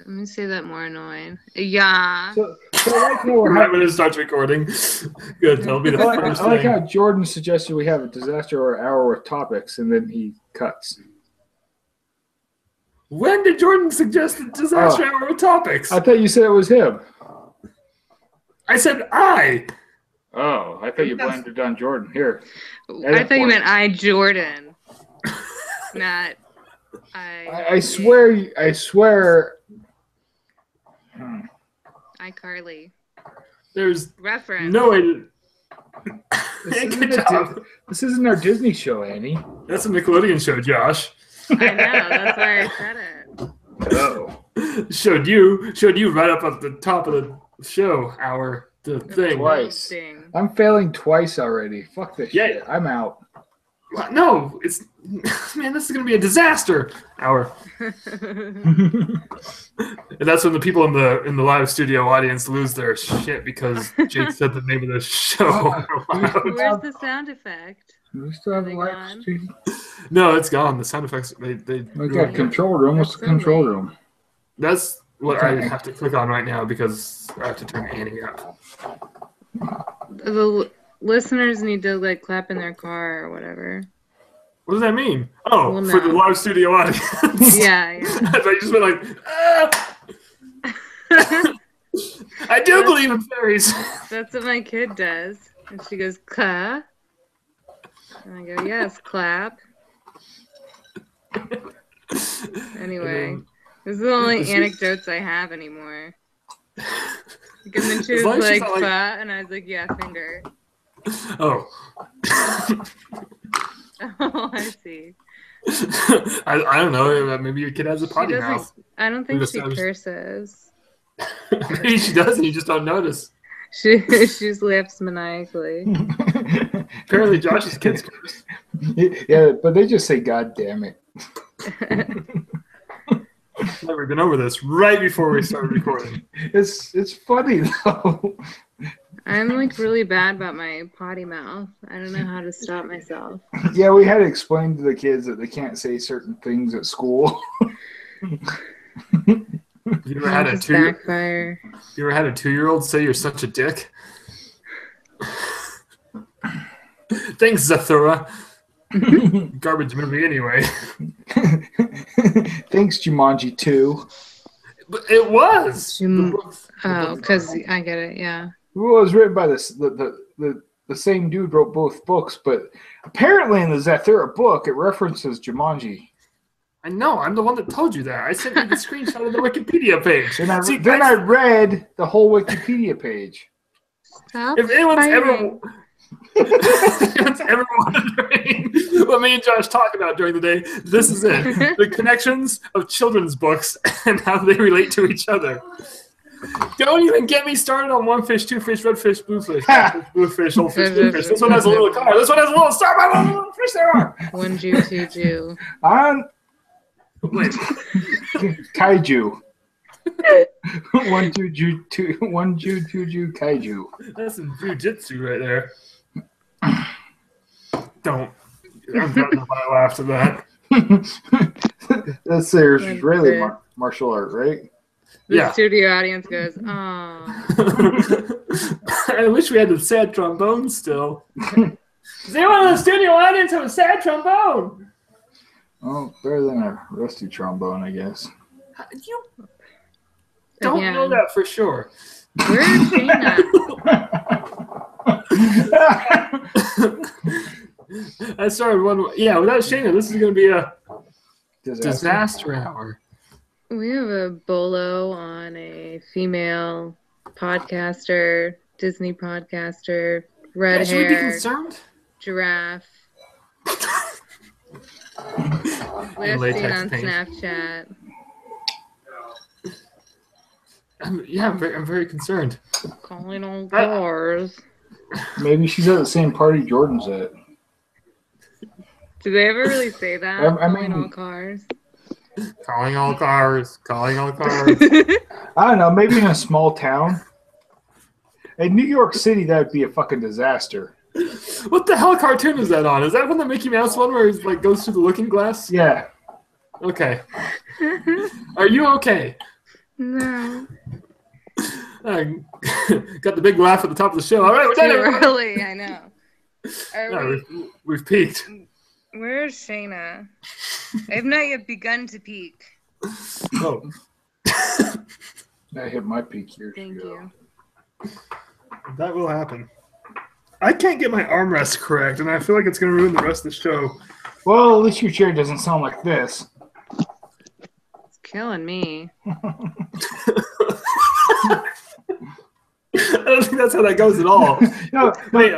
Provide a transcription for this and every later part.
Let me say that more annoying. Yeah. So I like how right when it starts recording. Good. That'll be the first I like thing. how Jordan suggested we have a disaster or hour with topics, and then he cuts. When did Jordan suggest a disaster hour with topics? I thought you said it was him. I said I. Oh, I thought you blamed it on Jordan. Here. I thought you meant I, Jordan. Not I swear. I, Carly. There's Reference. no way. This isn't our Disney show, Annie. That's a Nickelodeon show, Josh. I know. That's why I said it. Oh. Showed you right up at the top of the show hour. The thing. Twice. I'm failing twice already. Fuck this shit. I'm out. No, it's man. This is gonna be a disaster hour. And that's when the people in the live studio audience lose their shit because Jake said the name of the show. Where's the sound effect? Do we still have a live studio? No, it's gone. The sound effects. They got control room. What's the control room? That's what I have to click on right now because I have to turn Annie up. The listeners need to like clap in their car or whatever. What does that mean? Oh, well, no. For the live studio audience. Yeah. I thought you just went like, ah! I do believe in fairies. That's what my kid does. And she goes, "Ka." And I go, "Yes, clap." Anyway, this is the only anecdotes I have anymore. Because then she was like, "Fa," and I was like, "Yeah, finger." Oh. Oh, I see. I don't know. Maybe your kid has a potty mouth. I don't think she curses. Maybe she does, and you just don't notice. She just laughs maniacally. Apparently, Josh's kids curse. Yeah, but they just say, "God damn it." Never been over this right before we started recording. It's funny though. I'm like really bad about my potty mouth. I don't know how to stop myself. Yeah, we had to explain to the kids that they can't say certain things at school. You ever had a backfire? You ever had a 2-year-old say you're such a dick? Thanks, Zathura. Garbage movie anyway. Thanks, Jumanji 2. But it was. Oh, because I get it, yeah. Well, it was written by the same dude wrote both books, but apparently in the Zathura book, it references Jumanji. I know. I'm the one that told you that. I sent you the screenshot of the Wikipedia page. And I read the whole Wikipedia page. Stop if anyone's ever wondering what me and Josh talk about during the day, this is it. The connections of children's books and how they relate to each other. Don't even get me started on one fish, two fish, red fish, blue fish, blue fish, old fish, blue fish. This one has a little car. This one has a little star. How many little fish there are? 1 Jew, 2 Jew. Wait. Kaiju. 1 Jew, 2 Jew, Kaiju. That's some jujitsu right there. Don't. I'm not know why I laughed at that. That's their Israeli martial art, right? The studio audience goes, "Oh." I wish we had the sad trombone still. Does anyone in the studio audience have a sad trombone? Oh, better than a rusty trombone, I guess. You don't know that for sure. Where's Jenna? I started one. Yeah, without Shayna, this is going to be a disaster hour. We have a bolo on a female podcaster, Disney podcaster, red hair. Should we be concerned? Giraffe. Last seen on Snapchat. I'm very concerned. Calling all cars. Maybe she's at the same party Jordan's at. Do they ever really say that? Calling all cars. Calling all cars. Calling all cars. I don't know. Maybe in a small town. In New York City, that would be a fucking disaster. What the hell cartoon is that on? Is that one the Mickey Mouse one where he like goes through the looking glass? Yeah. Okay. Are you okay? No. Got the big laugh at the top of the show. All right, we're done. Too early, I know. We've peaked. Where's Shayna? I have not yet begun to peak. Oh. I hit my peak here. Thank you. That will happen. I can't get my armrest correct, and I feel like it's going to ruin the rest of the show. Well, at least your chair doesn't sound like this. It's killing me. I don't think that's how that goes at all. No, wait,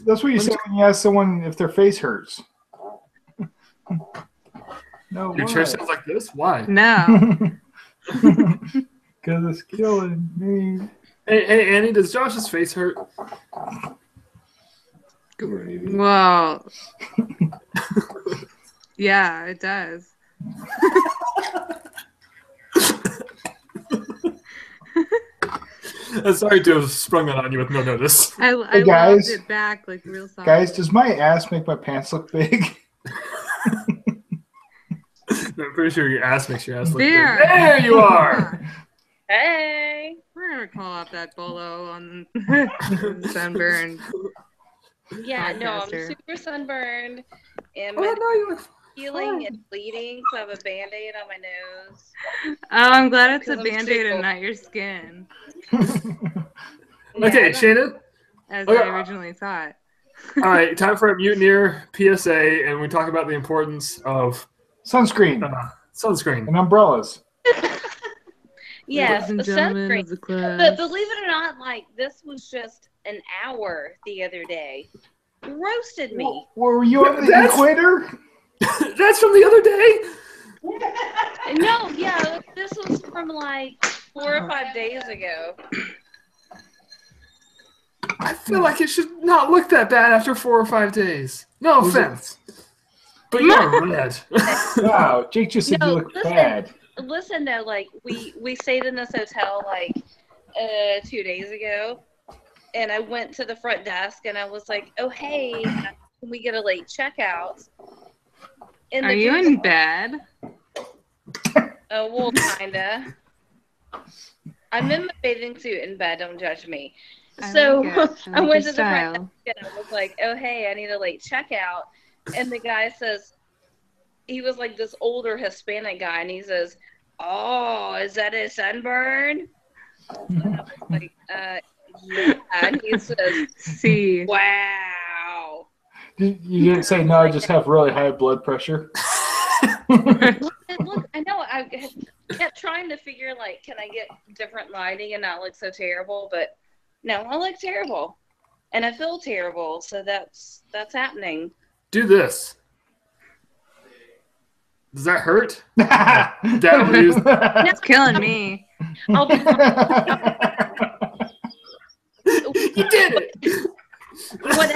that's what you say when you ask someone if their face hurts. No, your chair sounds like this? Why? No. Because it's killing me. Hey, Annie, does Josh's face hurt? Well, yeah, it does. I'm sorry to have sprung that on you with no notice. I loved it back like real soft. Guys, does my ass make my pants look big? I'm pretty sure your ass makes your ass look there. big. There you are! Hey! We're going to call up that bolo on sunburn. Yeah, no, I'm super sunburned. And no, you look healing and bleeding, so I have a Band-Aid on my nose. Oh, I'm glad it's a Band-Aid and not your skin. Okay, Shayna? As I originally thought. All right, time for a Mutineer PSA, and we talk about the importance of sunscreen. Sunscreen. And umbrellas. Yes, sunscreen. But believe it or not, like, this was just an hour the other day. Roasted me. Were you on the equator? That's from the other day? No, yeah, this was from like 4 or 5 days ago. I feel like it should not look that bad after 4 or 5 days. No offense. But you're red. Wow, Jake just said you look bad. Listen though, like we stayed in this hotel like 2 days ago, and I went to the front desk and I was like, "Oh hey, can we get a late checkout?" And are you in bed? Oh well, kinda. I'm in my bathing suit in bed. Don't judge me. So I went to the front desk and I was like, "Oh hey, I need a late checkout," and the guy says. He was like this older Hispanic guy, and he says, "Oh, is that a sunburn?" And I was like, "Yeah." And he says, "See, wow." You didn't say no. I just have really high blood pressure. Look, I know. I kept trying to figure like, can I get different lighting and not look so terrible? But no, I look terrible, and I feel terrible. So that's happening. Do this. Does that hurt? It's killing me. I'll be you did it. What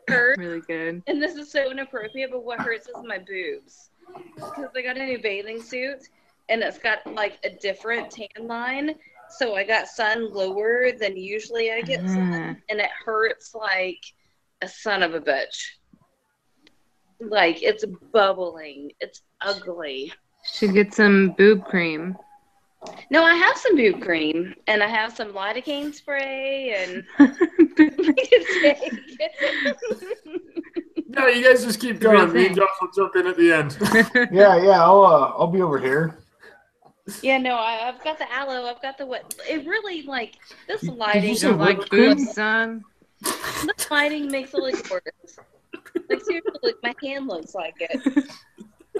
hurt, really good. And this is so inappropriate, but what hurts is my boobs. Because I got a new bathing suit, and it's got like a different tan line. So I got sun lower than usually I get sun, and it hurts like a son of a bitch. Like, it's bubbling. It's ugly. Should get some boob cream. No, I have some boob cream, and I have some lidocaine spray, and no, you guys just keep going. Me and Josh will jump in at the end. Yeah, I'll be over here. Yeah, no, I've got the aloe. I've got the what? It really like this lighting. You don't like boobs, son? This lighting makes it look worse. Like seriously, like my hand looks like it.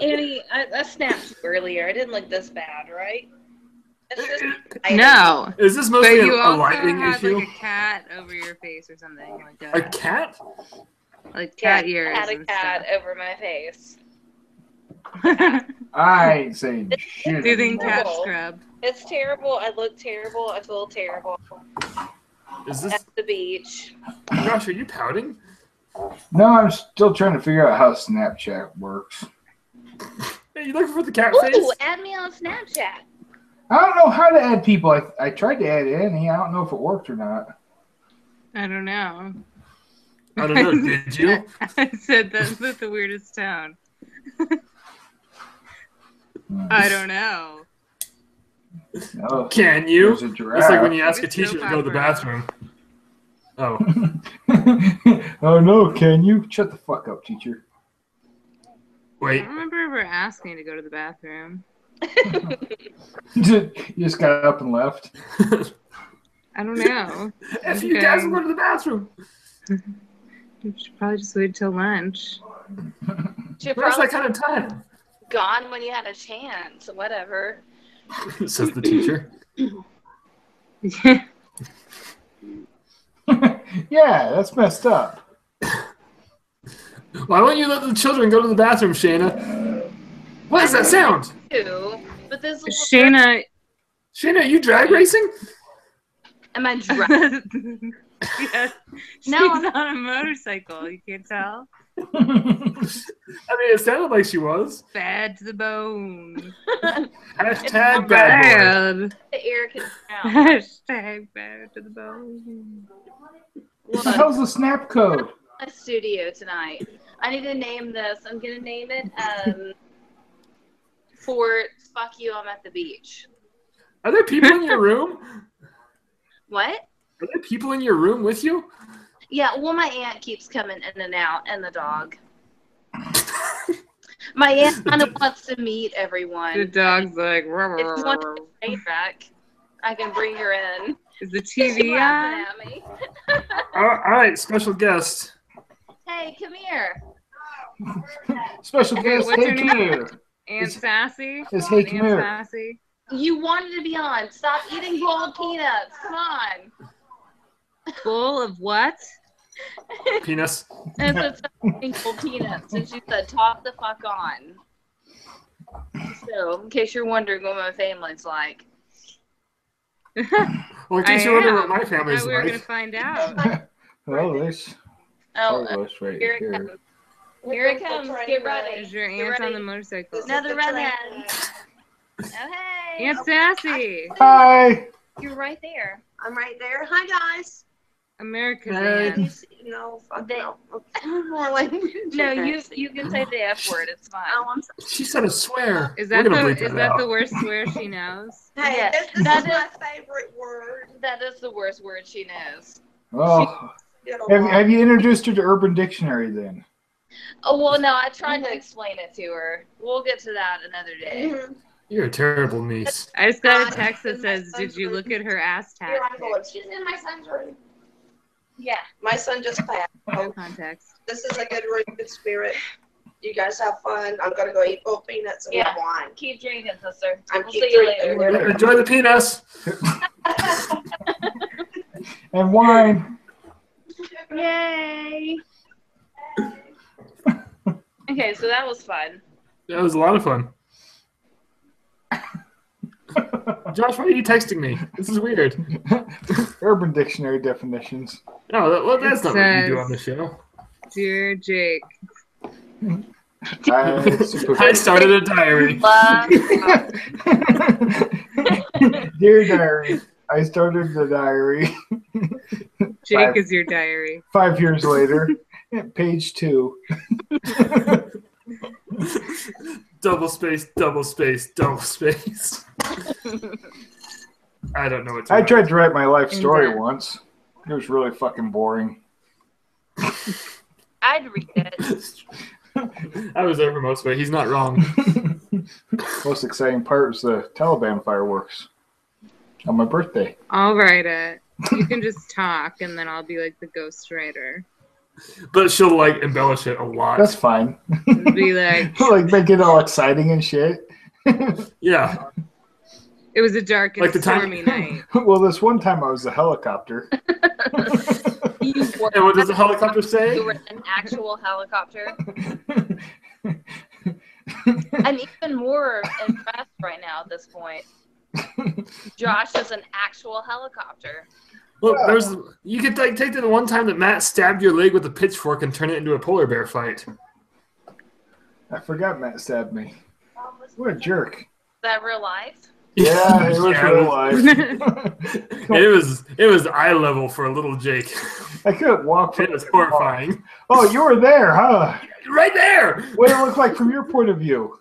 Annie, I snapped you earlier. I didn't look this bad, right? No. Is this mostly a lighting issue? Like a cat over your face or something like that. A cat? Like cat ears. I had a cat over my face. I ain't saying shit. Soothing cat scrub. It's terrible. I look terrible. I feel terrible. Is this at the beach? Josh, are you pouting? No, I'm still trying to figure out how Snapchat works. Hey, you looking for the cat face? Ooh, add me on Snapchat. I don't know how to add people. I tried to add Annie. I don't know if it worked or not. I don't know. I don't know. Did you? I said that with the weirdest tone. I don't know. Oh, Can you? there's a giraffe. It's like when you ask a It's teacher so to go to the bathroom. Oh. Oh no, can you? Shut the fuck up, teacher. I Wait. don't remember ever asking to go to the bathroom. You just got up and left. I don't know. If you guys will go to the bathroom. You should probably just wait till lunch. You're Where's probably that kind of time? gone when you had a chance. Whatever. Says the teacher. Yeah, that's messed up. Why won't you let the children go to the bathroom, Shayna? What is that sound? But this is Shayna. Shayna, are you drag racing? Am I drunk? Yes. No, She's on a motorcycle. You can't tell. I mean, it sounded like she was. Bad to the bone. Hashtag bad boy. The air can out. Hashtag bad to the bone. What the hell's the snap code? A studio tonight. I need to name this. I'm gonna name it for "Fuck You, I'm at the beach." Are there people in your room? What? Are there people in your room with you? Yeah, well, my aunt keeps coming in and out, and the dog. My aunt kind of wants to meet everyone. The dog's like, If you want to stay back, I can bring her in. is the She's TV laughing on? at me. All right, special guest. Hey, come here. Special Okay, guest, what's hey, your come name? here. Aunt Sassy? It's Hey, Aunt come here. Sassy? You wanted to be on. Stop eating boiled peanuts. Come on. Full of what? Penis. And so stop eating boiled peanuts. And she said, talk the fuck on. So, in case you're wondering what my family's like. Well, in case you're wondering what my family's we were going to like. find out. Oh, there's Oh, Carlos right here it here. comes. Here it comes. Get ready. Is your Get aunt on ready. the motorcycle? Another redhead. Oh, hey. Aunt Sassy! Hi. You're right there. I'm right there. Hi, guys. America's Hey. aunt. No, fuck They- no. More like No, you can say the F word. It's fine. Oh, I'm sorry. She said a swear. Is We're that gonna the bleep is that the out. worst swear she knows? Hey, Yeah, this that is my favorite word. That is the worst word she knows. Oh, Get a lot. have you introduced her to Urban Dictionary then? Oh, well, no, I tried to explain it to her. We'll get to that another day. Mhm. You're a terrible niece. I just got a text that says, "Did you look at her ass Here tat?" I'm going. She's in my son's room. Yeah. My son just passed. No context. This is a good room, good spirit. You guys have fun. I'm gonna go eat boiled peanuts and have wine. Keep drinking, sister. I'm We'll keep see you drinking. later. Enjoy the penis. And wine. Yay! Okay, so that was fun. That was a lot of fun. Josh, why are you texting me? This is weird. Urban Dictionary definitions. No, well, that's not what you do says- on the show. Dear Jake, I started a diary. Dear diary, I started the diary. Jake is your diary. 5 years later, page 2. Double space, double space, double space. I don't know what to I write. tried to write my life story Indent. once. It was really fucking boring. I'd read it. I was there for most of it. He's not wrong. Most exciting part was the Taliban fireworks on my birthday. I'll write it. You can just talk, and then I'll be like the ghostwriter. But she'll like embellish it a lot. That's fine. Be like, Like make it all exciting and shit. Yeah. it was a dark and Like the time- stormy night. Well, this one time I was a helicopter. You were, And what does the helicopter say? you were an actual helicopter. I'm even more impressed right now at this point. Josh is an actual helicopter. Look, you could like take the one time that Matt stabbed your leg with a pitchfork and turn it into a polar bear fight. I forgot Matt stabbed me. What a jerk. Is that real life? Yeah, it was Yeah, real it life. It was eye level for a little Jake. I couldn't walk. It was horrifying. Oh, you were there, huh? Right there. What did it look like from your point of view?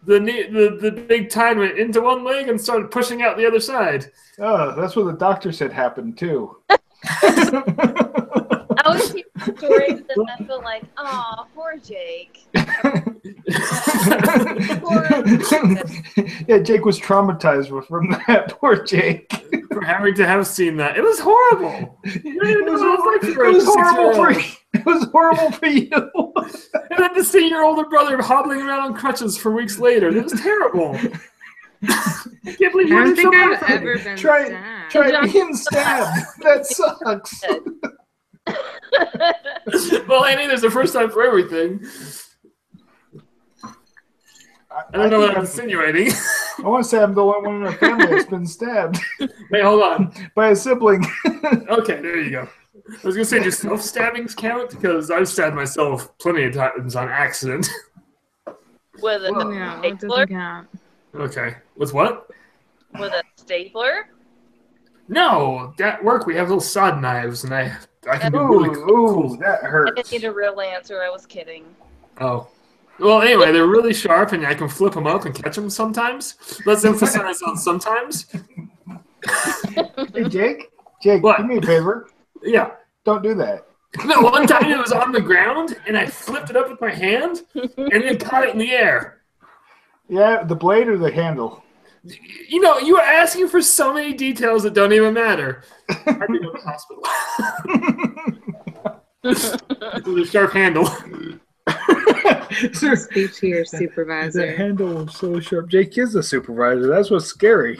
the big tine went into one leg and started pushing out the other side. Oh, that's what the doctor said happened too. I always hear stories and I feel like, oh, poor Jake. Yeah, Jake was traumatized from that. Poor Jake. For having to have seen that. It was horrible. It was horrible for you. And then to see your older brother hobbling around on crutches for weeks later. It was terrible. I can't believe you don't think I've ever been stabbed. Try being stabbed. That sucks. Well, Annie, there's a first time for everything. I don't know what I'm insinuating. I want to say I'm the only one in our family that's been stabbed. Wait, hold on. By a sibling. Okay, there you go. I was going to say, do self-stabbings count? Because I've stabbed myself plenty of times on accident. With a it doesn't count. Okay. With what? With a stapler? No. At work, we have little sod knives, and I can be really cool. Ooh, that hurts. I didn't need a real answer. I was kidding. Oh. Well, anyway, they're really sharp, and I can flip them up and catch them sometimes. Let's emphasize on sometimes. Hey, Jake, what? Do me a favor. Yeah. Don't do that. No, one time it was on the ground, and I flipped it up with my hand, and then caught it in the air. Yeah, the blade or the handle? You know, you are asking for so many details that don't even matter. I had to go to the hospital. It was a sharp handle. Speak to your supervisor. The handle was so sharp. Jake is the supervisor. That's what's scary.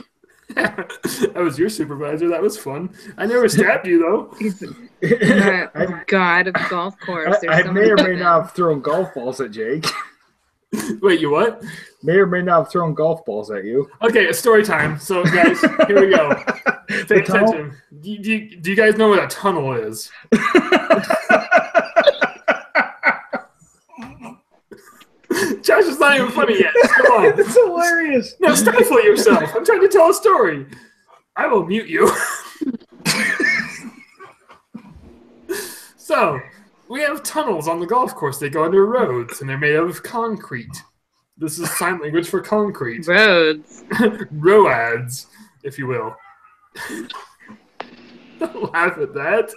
I was your supervisor. That was fun. I never stabbed you, though. God of golf course. I may or may not have thrown golf balls at Jake. Wait, you what? May or may not have thrown golf balls at you. Okay, it's story time. So, guys, here we go. Pay attention. Do you guys know what a tunnel is? Josh is not even funny yet. Come on. It's hilarious. No, stifle yourself. I'm trying to tell a story. I will mute you. So, we have tunnels on the golf course. They go under roads, and they're made of concrete. This is sign language for concrete. Roads. Roads, if you will. Don't laugh at that.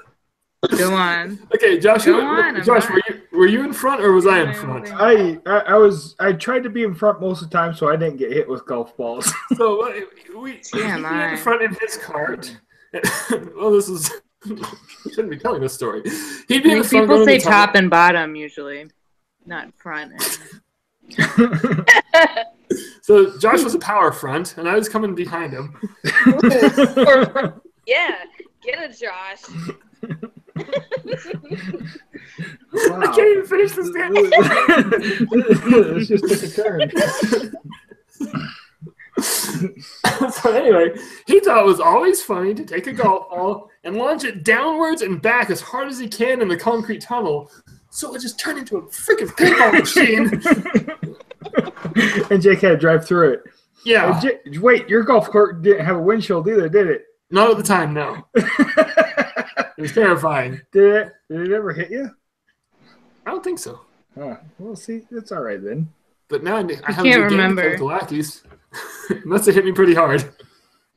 Go on. Okay, Josh. Josh, were you in front or was I in front? I tried to be in front most of the time, so I didn't get hit with golf balls. So we in front in his cart. Well, this is. We shouldn't be telling this story. He'd be in the front. People say top and bottom usually, not front. So Josh was a power front, and I was coming behind him. Yeah, get it, Josh. Wow. I can't even finish this game. Let's just take a turn. So anyway, he thought it was always funny to take a golf ball and launch it downwards and back as hard as he can in the concrete tunnel, so it just turned into a freaking pinball machine. And Jake had to drive through it. Yeah. Wait, your golf cart didn't have a windshield either, did it? Not at the time, no. It was terrifying. Did it ever hit you? I don't think so. Well, see, that's all right then. But now I have can't remember the lackeys. Must have hit me pretty hard.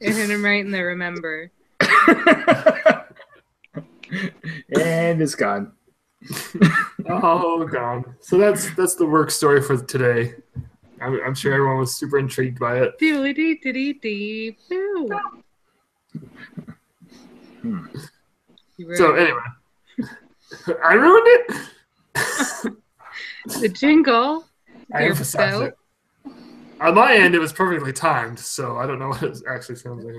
It hit him right in the remember. And it's gone. Oh, gone. So that's the work story for today. I'm sure everyone was super intrigued by it. So anyway, I ruined it. The jingle. I emphasized it. On my end, it was perfectly timed, so I don't know what it actually sounds like.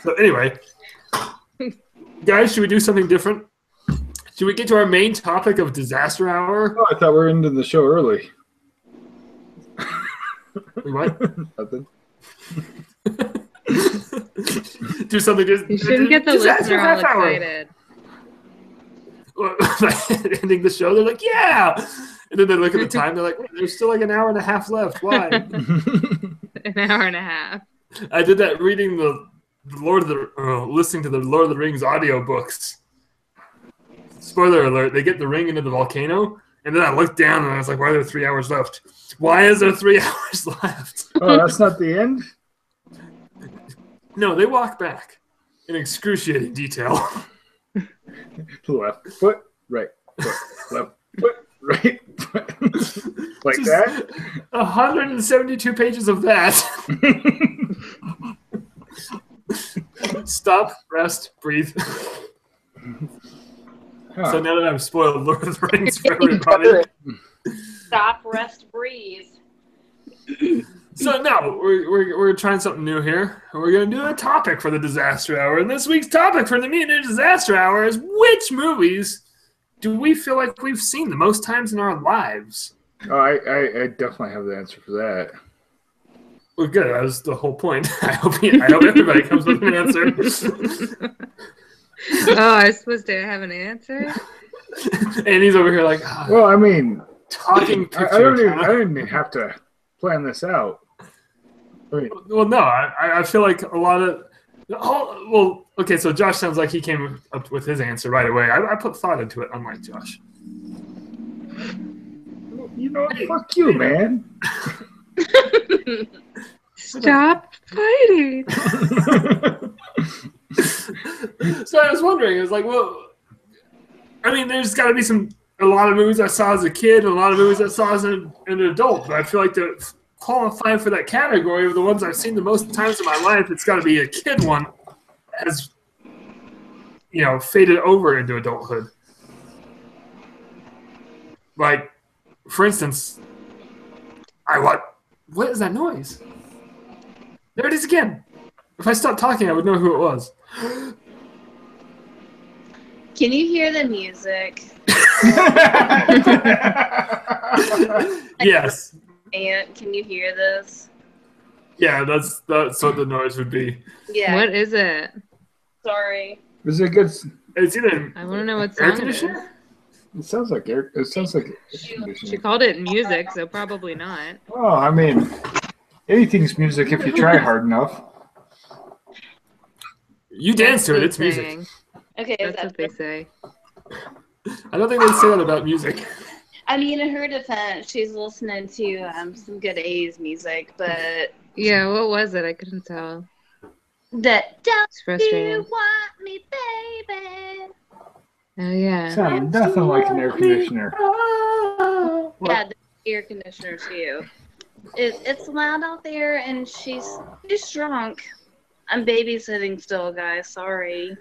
So anyway, guys, should we do something different? Should we get to our main topic of disaster hour? Oh, I thought we were ending the show early. What? Nothing. Do something. You shouldn't get the listener all excited. Ending the show, they're like, yeah! And then they look at the time, they're like, wait, there's still like an hour and a half left. Why? An hour and a half. I did that reading listening to the Lord of the Rings audiobooks. Spoiler alert, they get the ring into the volcano, And then I looked down and I was like, why are there 3 hours left? Why is there 3 hours left? Oh, that's not the end? No, they walk back in excruciating detail. Left foot, right foot, left foot, right foot. Like Just that? 172 pages of that. Stop, rest, breathe. Huh. So now that I've spoiled Lord of the Rings for everybody. Stop, rest, breathe. So no, we're trying something new here. We're going to do a topic for the Disaster Hour. And this week's topic for the Mutineer Disaster Hour is which movies do we feel like we've seen the most times in our lives? Oh, I definitely have the answer for that. Well, good. That was the whole point. I hope everybody comes with an answer. Oh, I was supposed to have an answer? And he's over here like, well, I mean, talking I don't even have to plan this out. I mean, well, no, I feel like a lot of... well, okay, so Josh sounds like he came up with his answer right away. I put thought into it, unlike Josh. you know, fuck you, man. Stop fighting. So I was wondering, I was like, well, I mean, there's got to be a lot of movies I saw as a kid and a lot of movies I saw as an adult, but I feel like to qualify for that category of the ones I've seen the most times in my life, it's got to be a kid one as, faded over into adulthood. Like, for instance, what is that noise? There it is again. If I stopped talking, I would know who it was. Can you hear the music? Yes. Aunt, can you hear this? Yeah, that's what the noise would be. Yeah. What is it? Sorry. Is it good? It's either I want to know what air song it is. conditioner. It sounds like air. It sounds like air She conditioning. called it music, so probably not. Oh, I mean, anything's music if you try hard enough. You dance to it. It's music. Saying. Okay, That's what they say. I don't think they say that about music. I mean, in her defense, she's listening to some good 80s music, but Yeah, what was it? I couldn't tell. that don't It's frustrating. you want me, baby? Oh, yeah. Sounds nothing like an air conditioner. Yeah, the air conditioner too. It's loud out there, and she's drunk. I'm babysitting still, guys. Sorry.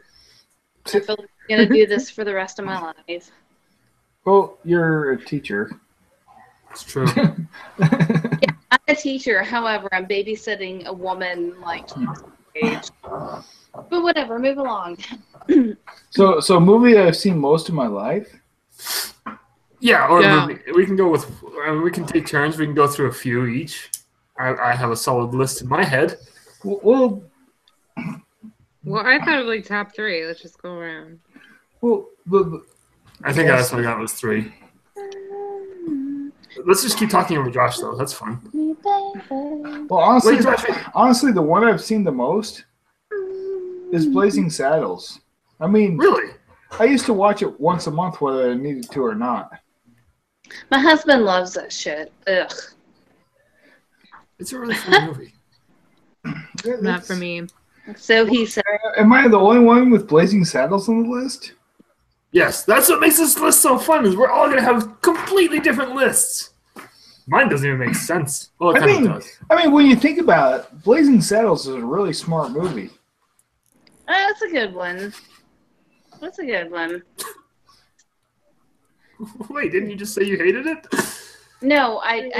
I feel like I'm gonna do this for the rest of my life. Well, you're a teacher. It's true. I'm a teacher, however, I'm babysitting a woman like age. But whatever, move along. So a movie that I've seen most of my life. Yeah, or Yeah. we can go with. We can take turns. We can go through a few each. I have a solid list in my head. Well, I thought of like top 3. Let's just go around. I think that's what I got was 3. Let's just keep talking over Josh, though. That's fun. honestly, Wait, Josh, honestly, the one I've seen the most is Blazing Saddles. I mean, really? I used to watch it once a month, whether I needed to or not. My husband loves that shit. Ugh. It's a really fun movie. Not for me. So he said. Am I the only one with Blazing Saddles on the list? Yes, that's what makes this list so fun. Is we're all gonna have completely different lists. Mine doesn't even make sense. Well, it kind of does. I mean, when you think about it, Blazing Saddles is a really smart movie. That's a good one. That's a good one. Wait, didn't you just say you hated it? No, I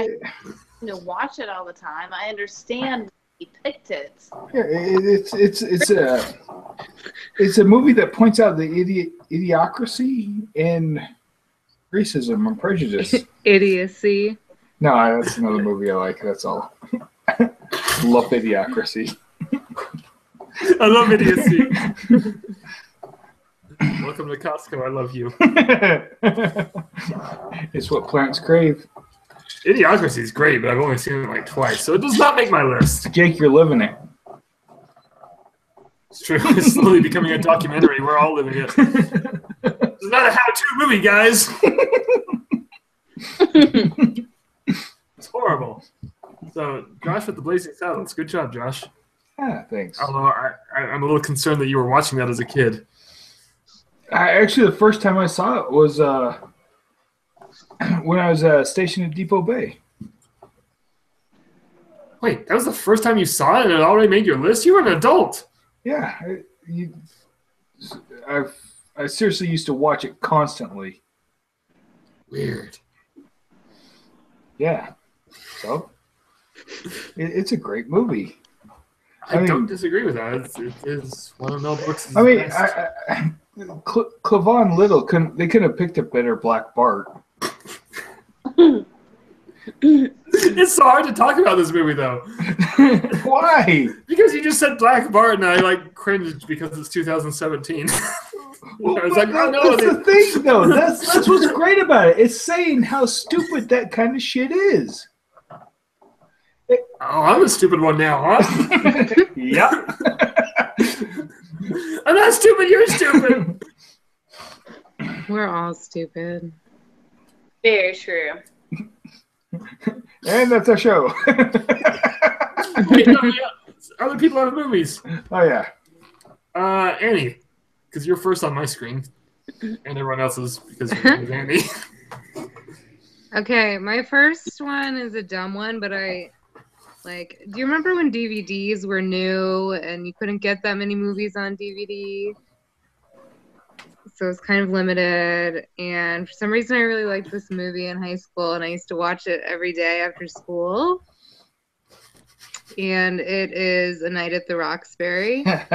watch it all the time. I understand he picked it. Yeah, it's a movie that points out the idiocracy and racism and prejudice. Idiocy. No, that's another movie I like. That's all. Love Idiocracy. I love idiocy. Welcome to Costco. I love you. It's what plants crave. Idiocracy is great, but I've only seen it like twice, so it does not make my list. Jake, you're living it. It's true. It's slowly becoming a documentary. We're all living it. It's not a how-to movie, guys. It's horrible. So, Josh with the Blazing Saddles. Good job, Josh. Yeah, thanks. Although I'm a little concerned that you were watching that as a kid. Actually, the first time I saw it was when I was stationed at Depot Bay. Wait, that was the first time you saw it and it already made your list? You were an adult. Yeah. I seriously used to watch it constantly. Weird. Yeah. So, it's a great movie. I mean, don't disagree with that. It is one of Mel Brooks' best. Clavon Little couldn't have picked a better Black Bart. It's so hard to talk about this movie, though. Why? Because you just said Black Bart, and I cringed because it's 2017. Well, I was like, oh no, that's the thing, though. That's what's great about it. It's saying how stupid that kind of shit is. Oh, I'm a stupid one now, huh? Yep. I'm not stupid, you're stupid. We're all stupid. Very true. And that's our show. Wait, no, yeah. Other people have movies. Oh, yeah. Annie, because you're first on my screen. And everyone else's because you're with Annie. Okay, my first one is a dumb one, but do you remember when DVDs were new and you couldn't get that many movies on DVD? So it's kind of limited. And for some reason, I really liked this movie in high school, and I used to watch it every day after school. And it is A Night at the Roxbury. And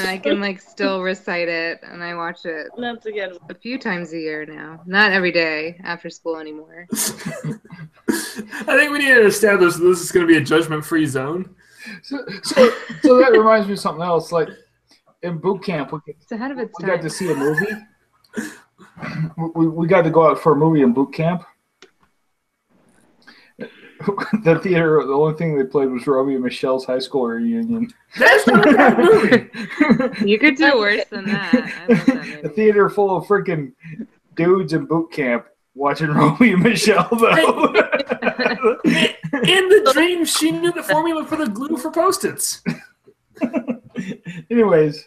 I can still recite it, and I watch it That's a good one. a few times a year now. Not every day after school anymore. I think we need to establish that this is going to be a judgment-free zone. So that reminds me of something else. Like in boot camp, It's ahead of its we time. got to see a movie. We got to go out for a movie in boot camp. The theater, the only thing they played was Robbie and Michelle's high school reunion. That's not a bad movie. You could do worse than that. I love that movie. A theater full of freaking dudes in boot camp watching Robbie and Michelle, though. In the dream, she knew the formula for the glue for Post-its. Anyways,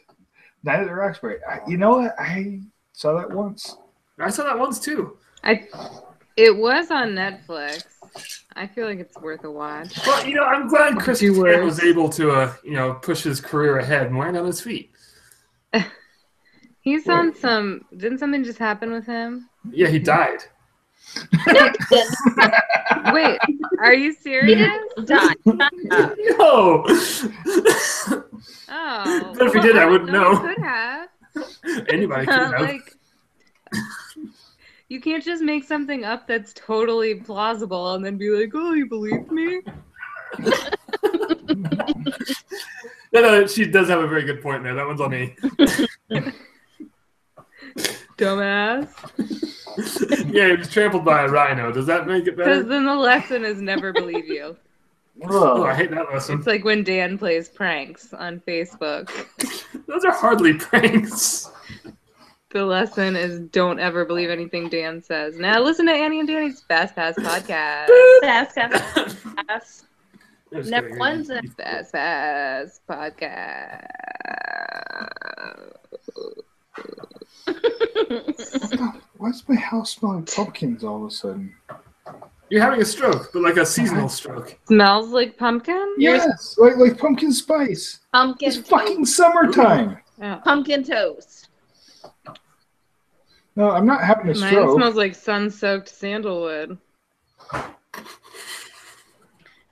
Night at the Roxbury. You know what? I saw that once. I saw that once, too. It was on Netflix. I feel like it's worth a watch. Well, I'm glad Chris Pratt was able to, push his career ahead and land on his feet. He's on some... Didn't something just happen with him? Yeah, he died. Wait, are you serious? Died. No! Oh. But if he did, I wouldn't know. Could have. Anybody could have. You can't just make something up that's totally plausible and then be like, oh, you believe me? No, she does have a very good point there. That one's on me. Dumbass. Yeah, he was trampled by a rhino. Does that make it better? Because then the lesson is never believe you. Oh, I hate that lesson. It's like when Dan plays pranks on Facebook. Those are hardly pranks. The lesson is don't ever believe anything Dan says. Now listen to Annie and Danny's Fast Pass podcast. Fast Pass. Number one's a Fast Pass podcast. Why's my house smelling pumpkins all of a sudden? You're having a stroke, but like a seasonal stroke. Smells like pumpkin? Yes, like pumpkin spice. Pumpkin It's fucking summertime. Yeah. Pumpkin toast. No, I'm not having a Mine stroke. smells like sun-soaked sandalwood. I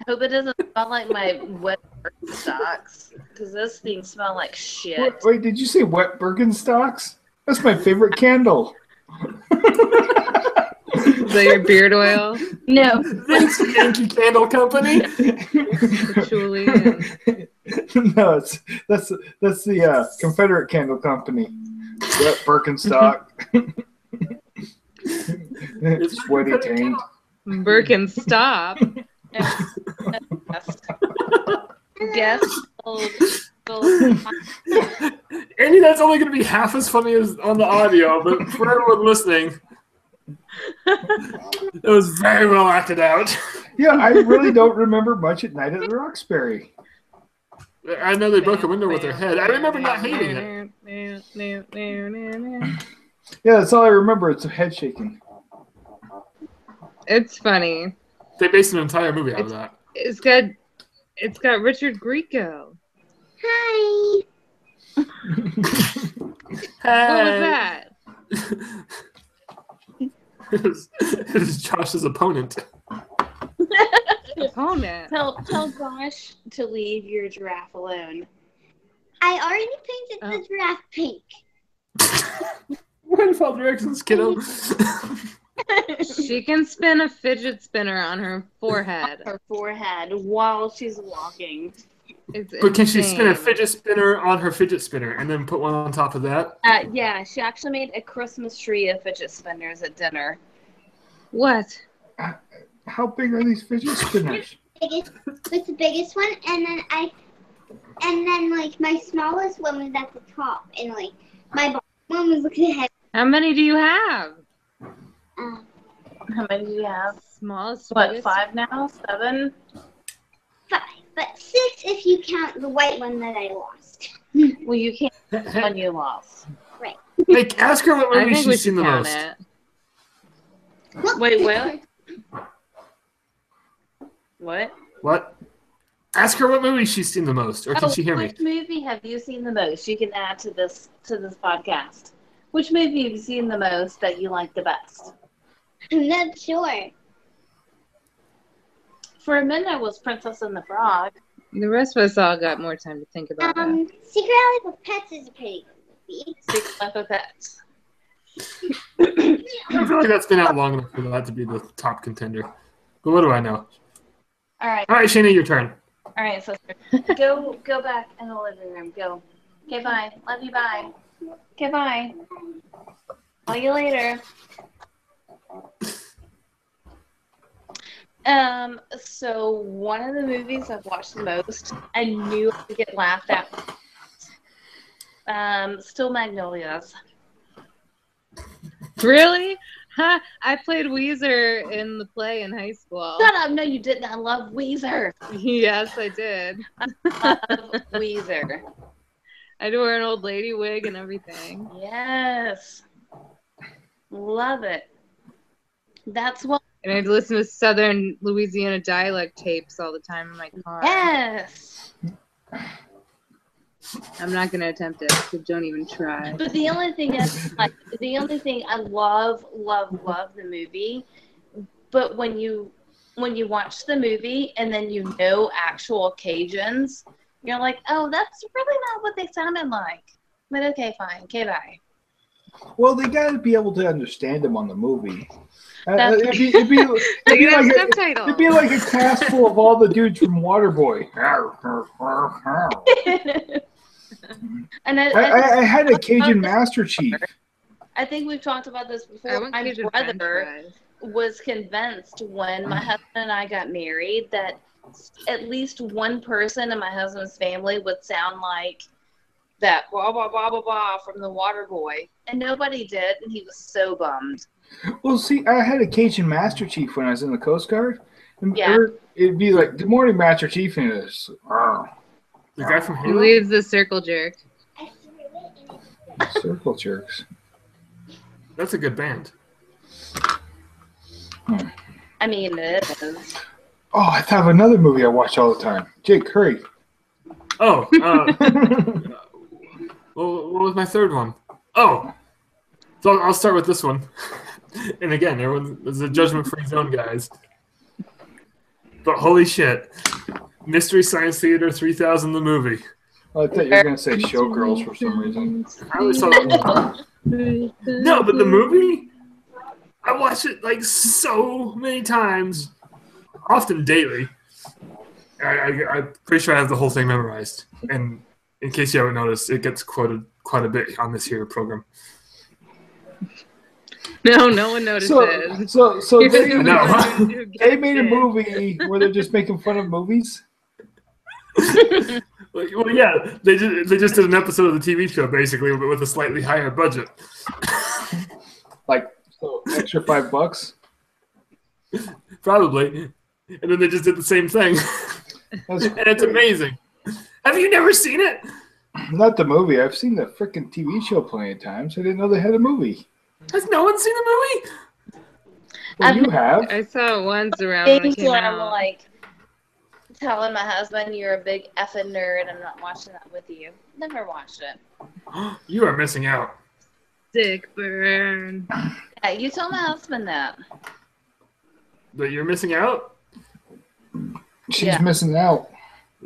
hope it doesn't smell like my wet Birkenstocks, because those things smell like shit. Wait, did you say wet Birkenstocks? That's my favorite candle. Is that your beard oil? No. This Yankee Candle Company. Patchouli and... No, that's the Confederate Candle Company. Wet Birkenstock. It's sweaty taint. Birkenstop. Guess. Andy, that's only going to be half as funny as on the audio, but for everyone listening, it was very well acted out. Yeah, I really don't remember much at Night at the Roxbury. I know they broke a window with their head. I remember not hating it. Yeah, that's all I remember. It's a head shaking. It's funny. They based an entire movie out of that. It's got Richard Grieco. Hi. What was that? It was Josh's opponent. Opponent. Tell Josh to leave your giraffe alone. I already painted the giraffe pink. What Father Erickson's kiddo? She can spin a fidget spinner on her forehead. Her forehead while she's walking. But can she spin a fidget spinner on her fidget spinner and then put one on top of that? Yeah, she actually made a Christmas tree of fidget spinners at dinner. What? How big are these fidget spinners? It's the biggest one, and then like my smallest one was at the top, and like my bottom one was looking ahead. How many do you have? How many do you have? Smallest. What, biggest? 5 now? 7? 5, but 6 if you count the white one that I lost. Well, you can't one you lost. Right. Like, ask her what I movie think we she's seen should the count most. it. Wait, what? What? What? Ask her what movie she's seen the most, or can she hear me? Which movie have you seen the most? You can add to this podcast. Which movie have you seen the most that you like the best? I'm not sure. For a minute, it was Princess and the Frog. The rest of us all got more time to think about that. Secret Life of Pets is a pretty good movie. Secret Life of Pets. I feel like that's been out long enough for that to be the top contender. But what do I know? All right, Shayna, your turn. all right, sister. Go back in the living room. Go. Okay, bye. Love you. Bye. Okay, bye. Call you later. So one of the movies I've watched the most, I knew I would get laughed at. Still Magnolias. Really? Huh? I played Weezer in the play in high school. Shut up! No, you didn't. I love Weezer. Yes, I did. I love Weezer. I had to wear an old lady wig and everything. Yes. Love it. That's what. And I'd listen to Southern Louisiana dialect tapes all the time in my car. Yes. I'm not going to attempt it, so don't even try. But the only thing is, like, the only thing I love the movie, but when you watch the movie and then you know actual Cajuns, you're like, oh, that's really not what they sounded like. But okay, fine. Okay, bye. Well, they got to be able to understand them on the movie. It'd be like a cast full of all the dudes from Waterboy. And I had a Cajun Master Chief. I think we've talked about this before. My brother was convinced when my husband and I got married that at least one person in my husband's family would sound like that blah blah blah blah blah from the Waterboy, and nobody did, and he was so bummed. Well, see, I had a Cajun Master Chief when I was in the Coast Guard. And yeah. It'd be like, good morning, Master Chief, and it's the guy from He Halo? leaves the circle jerk. Circle Jerks. That's a good band. I mean, it is. Oh, I thought of another movie I watch all the time. Jake, hurry. Oh, well, what was my third one? Oh, so I'll start with this one. And again, there's a judgment-free zone, guys. But holy shit, Mystery Science Theater 3000, the movie. I thought you were going to say Showgirls for some reason. I always saw that one. No, but the movie, I watch it like so many times, often daily. I'm pretty sure I have the whole thing memorized. And in case you haven't noticed, it gets quoted quite a bit on this here program. No one notices. So No. they made a movie where they're just making fun of movies? Well, yeah, they just did an episode of the TV show basically, but with a slightly higher budget. Like so extra $5. Probably, and then they just did the same thing, and it's amazing. Have you never seen it? Not the movie. I've seen the freaking TV show plenty of times. I didn't know they had a movie. Has no one seen the movie? Well, you have. I saw it once around when it came I'm out. like telling my husband, "You're a big effing nerd. I'm not watching that with you." Never watched it. You are missing out. Sick burn. Yeah, you tell my husband that. That you're missing out? She's missing out.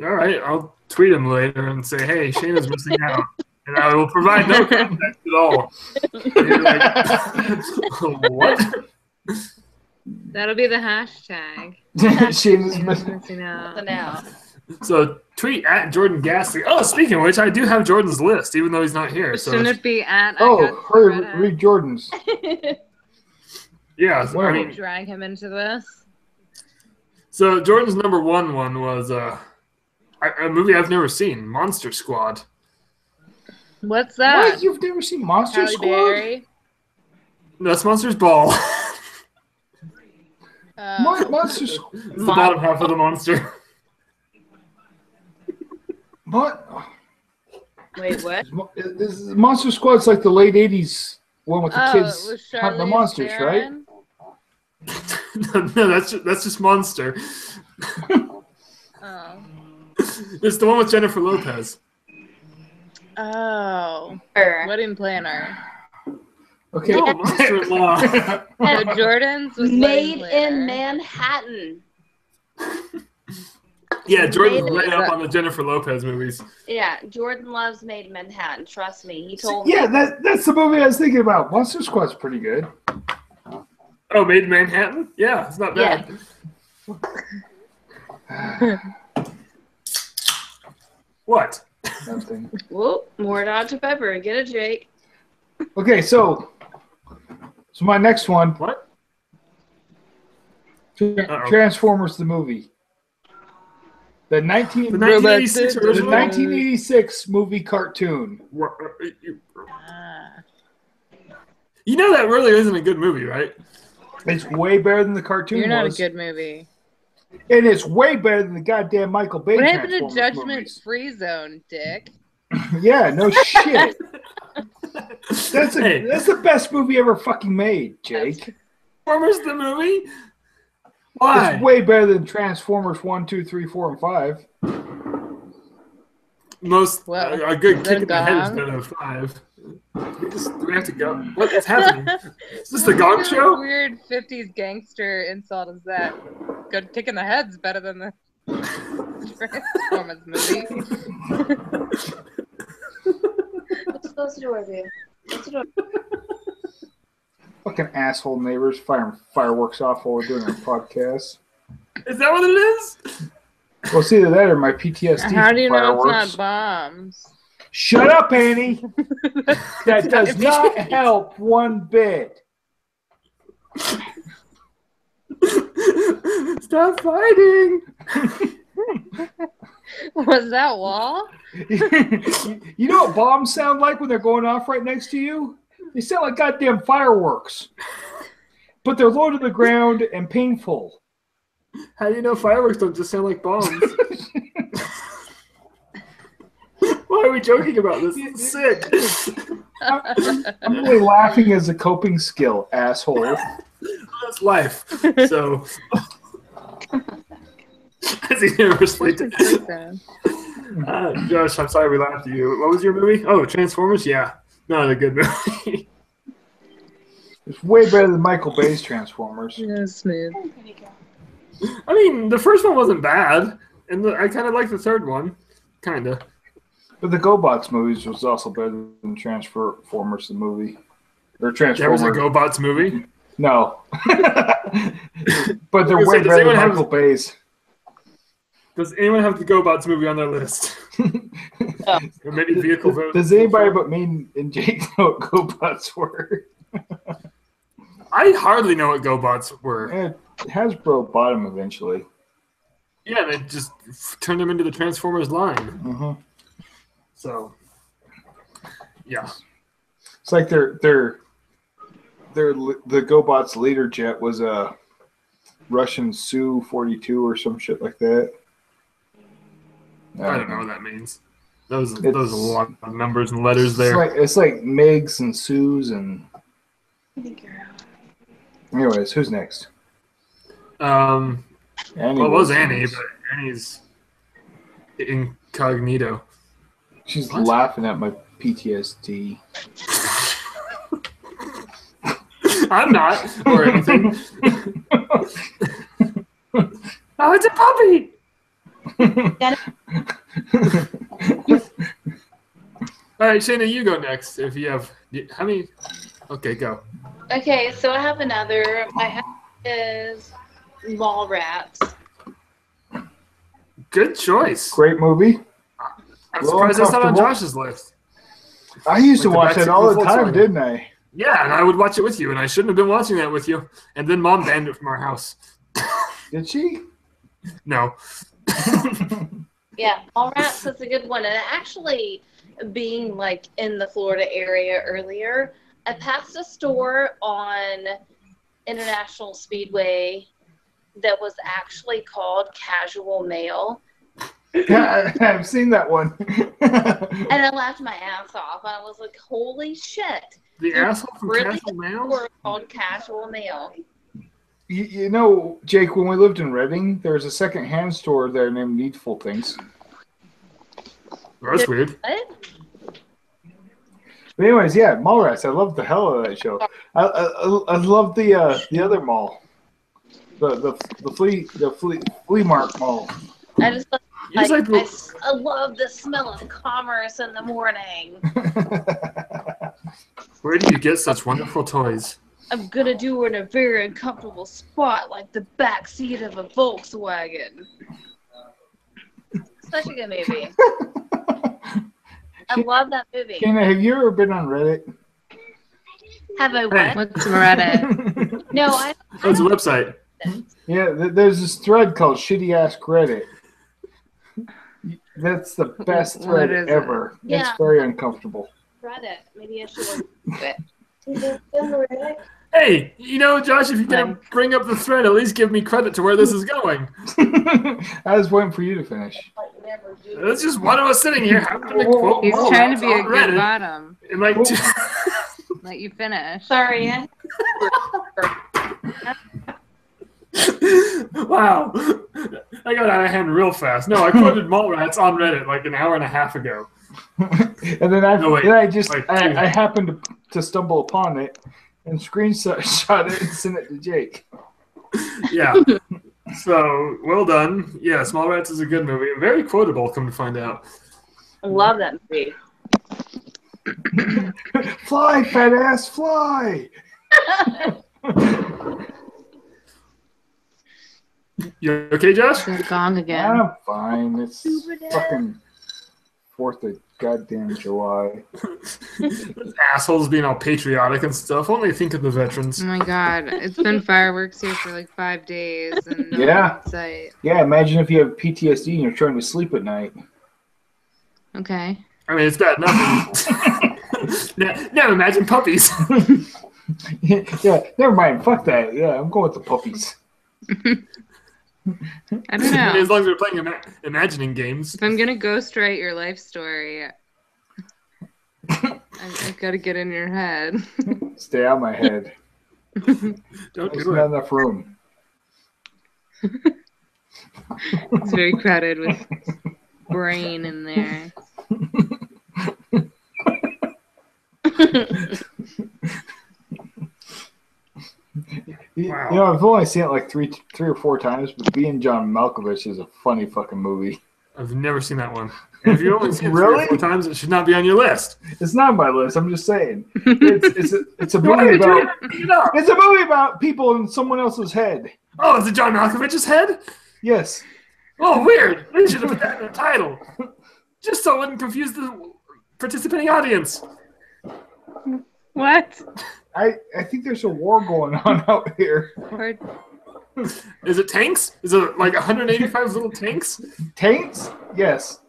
All right, I'll tweet him later and say, "Hey, Shayna's missing out," and I will provide no context at all. And you're like, what? That'll be the hashtag. Shayna's missing. Missing out. So now, So tweet at Jordan Gasly. Oh, speaking of which, I do have Jordan's list, even though he's not here. So Shouldn't it be at? hurry, read Jordan's. yeah, I I mean, drag him into this. so Jordan's number one was a movie I've never seen, Monster Squad. What's that? What? You've never seen Monster Halle Squad? Berry? No, that's Monster's Ball. Monster Squad. It's the bottom half of the monster. What? wait, what? Monster Squad's like the late '80s one with the kids it was hunting the Charlize monsters, Theron? No, that's just Monster. Oh. It's the one with Jennifer Lopez. Oh. Her. Wedding Planner. Okay. No, Monster-in-Law. The Jordan's was Made Wedding in Planner. Manhattan. Yeah, Jordan's Made right in- up on the Jennifer Lopez movies. Yeah, Jordan loves Made in Manhattan. Trust me. He told me. Yeah, that's the movie I was thinking about. Monster Squad's pretty good. Oh, Made in Manhattan? Yeah, it's not bad. What? Nothing. Whoop, more Dr. Pepper. Get it, Jake. Okay, so my next one. What? Transformers the movie. The 1986 the original? 1986 movie cartoon. You know that really isn't a good movie, right? It's way better than the cartoon You're not was. a good movie. And it's way better than the goddamn Michael Bay What happened to Transformers Judgment movies. Free Zone, Dick? Yeah, no shit. That's Hey. the best movie ever fucking made, Jake. Transformers the movie? Why? It's way better than Transformers 1, 2, 3, 4, and 5. Well, a good is kick that in the head is gong? better than 5. Do we have to go? What is happening? Is this the Gong What Show? weird 50s gangster insult is that? Good kick in the head's better than the Transformers movie. Let's close the door, dude. Close the door. Fucking asshole neighbors firing fireworks off while we're doing our podcast. Is that what it is? Well, it's either that or my PTSD How do you know fireworks. it's not bombs? Shut up, Annie. That does not help one bit. Stop fighting! Was that Wall? You know what bombs sound like when they're going off right next to you? They sound like goddamn fireworks. But they're low to the ground and painful. How do you know fireworks don't just sound like bombs? Why are we joking about this? It's sick. I'm really laughing as a coping skill, asshole. That's life. So, as he never sleeps. Josh, I'm sorry we laughed at you. What was your movie? Oh, Transformers? Yeah. Not a good movie. It's way better than Michael Bay's Transformers. Yeah, smooth. I mean, the first one wasn't bad, and I kind of like the third one. Kind of. But the Gobots movies was also better than Transformers the movie. Or There Transformers. was a GoBots movie. No. But they're way better than Michael Bay's. Does anyone have the GoBots movie on their list? Or maybe Vehicle Vote? Does anybody but me and Jake know what Gobots were? I hardly know what GoBots were. Hasbro bought them eventually. Yeah, they just turned them into the Transformers line. Uh-huh. So, yeah. It's like the Gobots leader jet was a Russian Su-42 or some shit like that. I don't know what that means. Those are a lot of numbers and letters there. It's like MiGs and Sus and. Anyways, who's next? Annie it was Annie, but Annie's incognito. She's laughing at my PTSD. I'm not, or anything. Oh, it's a puppy! All right, Shayna, you go next. If you have, how many? Okay, go. Okay, so I have another. My house is Mallrats. Good choice. Great movie. I'm surprised that's not on Josh's list. I used to watch that all the time, didn't I? Yeah, and I would watch it with you, and I shouldn't have been watching that with you. And then Mom banned it from our house. Did she? No. Yeah, Mallrats is a good one. And actually, being like in the Florida area earlier, I passed a store on International Speedway that was actually called Casual Mail. Yeah, I've seen that one. And I laughed my ass off. I was like, holy shit. The asshole from Casual Mail? Store called Casual Mail. You know, Jake, when we lived in Reading, there was a second-hand store there named Needful Things. That's weird. What? But anyways, yeah, Mallrats. I love the hell out of that show. I love the other mall, the flea market mall. I just I love the smell of commerce in the morning. Where do you get such wonderful toys? I'm gonna do it in a very uncomfortable spot, like the back seat of a Volkswagen. Such a good movie. I love that movie. Jenna, have you ever been on Reddit? Have I what? What's Reddit? No, I. It's a website. Yeah, there's this thread called Shitty Ask Reddit. That's the best thread ever. Yeah. It's very uncomfortable. Reddit. Maybe I should look at it. Hey, you know, Josh, if you're going to bring up the thread, at least give me credit to where this is going. I was waiting for you to finish. That's just one of us sitting here having to quote. He's trying to be a good bottom. And like, Let you finish. Sorry. Wow. I got out of hand real fast. No, I quoted Mallrats on Reddit like an hour and a half ago. And then I happened to stumble upon it and screenshot it and sent it to Jake. Yeah. So, well done. Yeah, Mallrats is a good movie. Very quotable, come to find out. I love that movie. Fly, fat ass, fly! You okay, Josh? The gong again. I'm fine. It's fucking 4th of goddamn July. Assholes being all patriotic and stuff. Only think of the veterans. Oh my god. It's been fireworks here for like 5 days and no Yeah. sight. Yeah, imagine if you have PTSD and you're trying to sleep at night. Okay. I mean, it's bad enough. Now imagine puppies. Yeah, never mind. Fuck that. Yeah, I'm going with the puppies. I don't know. As long as we're playing imagining games. If I'm gonna ghostwrite your life story, I've got to get in your head. Stay out of my head. Don't There's do not it. enough room. It's very crowded with brain in there. Wow. You know, I've only seen it like three or four times, but being John Malkovich is a funny fucking movie. I've never seen that one. And if you only seen it Really? 3 or 4 times, it should not be on your list. It's not on my list. I'm just saying. It's a movie about. It's a movie about people in someone else's head. Oh, is it John Malkovich's head? Yes. Oh, weird. They should have put that in the title. Just so it wouldn't confuse the participating audience. What? I think there's a war going on out here. Is it tanks? Is it like 185 little tanks? Tanks? Yes.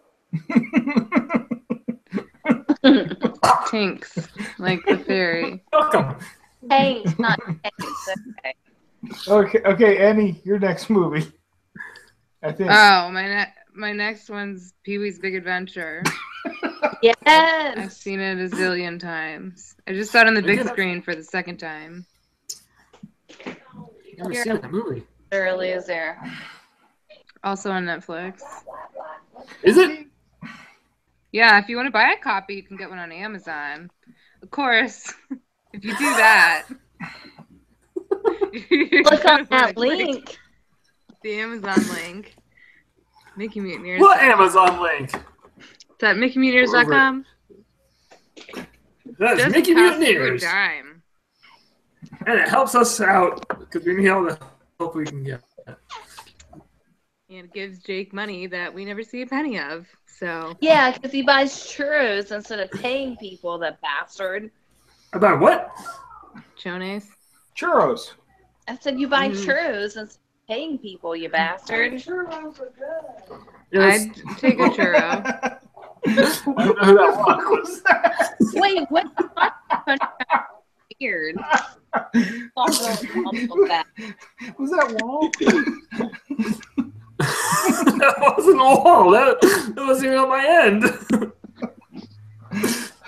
Tanks, like the fairy. Welcome. Tanks, not tanks. Okay. Okay, Annie, your next movie. I think. Oh, my next one's Pee-wee's Big Adventure. I've Yes. seen it a zillion times. I just saw it on the big screen for the second time. Never seen that movie. Early is there. Also on Netflix. Is it? Yeah, if you want to buy a copy, you can get one on Amazon. Of course, if you do that, Look on that link. The Amazon link. Mickey Mutineers. What Amazon link? Is that MickeyMutineers.com? That's Just Mickey costs you a Mutineers. dime. And it helps us out because we need all the help we can get. And it gives Jake money that we never see a penny of. So Yeah, because he buys churros instead of paying people, that bastard. About what? Jonas. Churros. I said you buy churros instead of paying people, you bastard. Churros are good. Yes. I'd take a churro. I don't know who that was. Wait, what the fuck? Weird. Was that Wall? That wasn't a wall. That wasn't even on my end.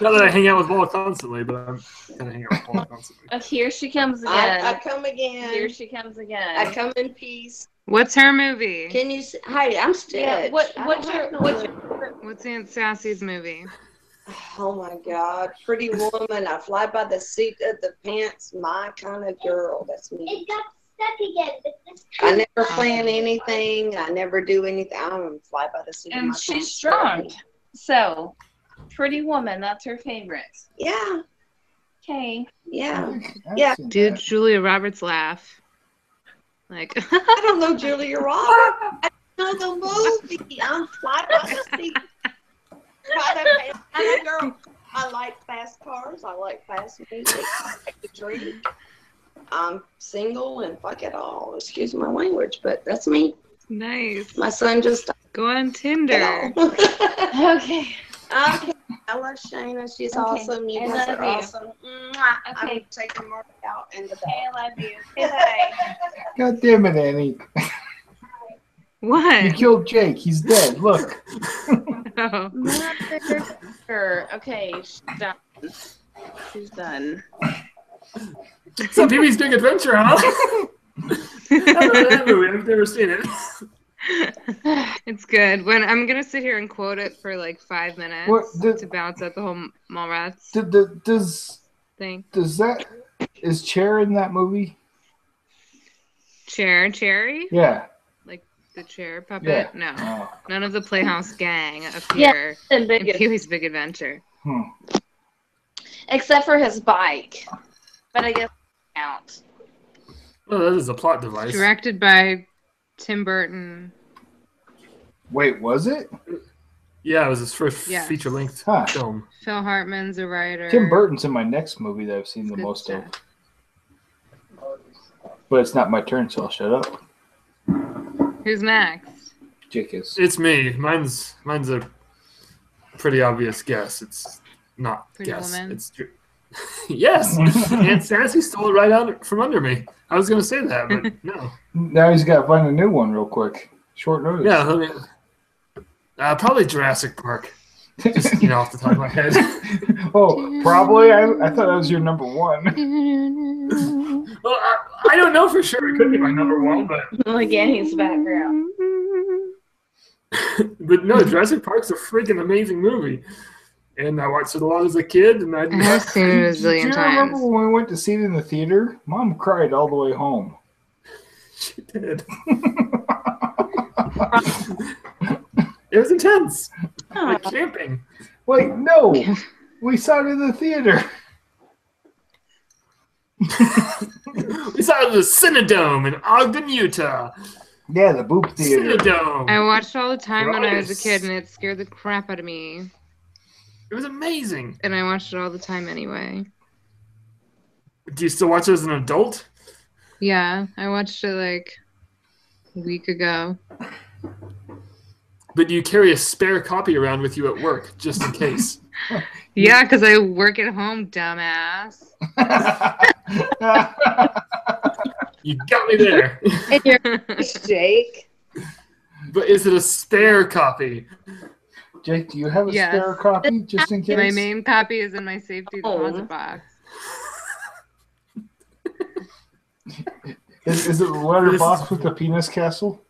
Not that I hang out with Wall constantly, but I'm gonna hang out with Wall constantly. Oh, here she comes again. I come again. Here she comes again. I come in peace. What's her movie? Can you? Hi, I'm Stitch. Yeah, what's what's your What's Aunt Sassy's movie? Oh my God, Pretty Woman. I fly by the seat of the pants. My kind of girl. That's me. It got stuck again. But this I never plan anything. I never do anything. I'm fly by the seat of my And pants. she's strong. So, Pretty Woman, that's her favorite. Yeah, Okay. yeah. Yeah. Did Julia Roberts laugh? Like, I don't know Julia Roberts. I know the movie. I'm fly by the seat. I'm a girl. I like fast cars. I like fast music. I like to drink. I'm single and fuck it all. Excuse my language, but that's me. nice. My son just Go on Tinder. Okay. Okay. I love Shayna. She's Okay. awesome. You I guys love are you. awesome. Mwah. Okay. I'm taking Mark out in the Okay, back. I love you. Good night. God damn it, Annie. You What? killed Jake. He's dead. Look. Oh. Mother. Okay, she's done. She's done. So Pee-wee's Big Adventure, huh? That movie, I've never seen it. It's good. When I'm gonna sit here and quote it for like 5 minutes What, to bounce out the whole Mallrats thing. Does that is Cher in that movie? Cherry? Yeah. Like the chair puppet? Yeah. No. Oh. None of the Playhouse gang appear And in big, Pee-wee's Big Adventure. except for his bike. But I guess it counts. Oh, that is a plot device. Directed by Tim Burton. Wait, was it? Yeah, it was his first Yes. feature-length Huh. film. Phil Hartman's a writer. Tim Burton's in my next movie that I've seen the Good most stuff. of. But it's not my turn, so I'll shut up. Who's next? Jake is. It's me. Mine's a pretty obvious guess. It's not Pretty guess. Woman? It's yes. Aunt Sassy stole it right out from under me. I was gonna say that, but no. Now he's got to find a new one real quick. Short notice. Yeah, I mean, probably Jurassic Park. Just off the top of my head. Oh, probably. I thought that was your number one. Well, I don't know for sure. It could be my number one, but Like Annie's background. no, Jurassic Park's a freaking amazing movie. And I watched it a lot as a kid, and I have seen it a Do zillion you times. remember when we went to see it in the theater? Mom cried all the way home. She did. It was intense. Like camping. Wait, no. We saw it in the theater. We saw it at the Cinedome in Ogden, Utah. Yeah, the Boop Theater. Cinedome. I watched all the time when I was a Gross. kid, and it scared the crap out of me. It was amazing. And I watched it all the time anyway. Do you still watch it as an adult? Yeah, I watched it like a week ago. But do you carry a spare copy around with you at work, just in case? Yeah, because I work at home, dumbass. You got me there. And your Jake. But is it a spare copy? Jake, do you have a Yes. spare copy just in case? My main copy is in my safety deposit box. Is it the letter box with the penis castle?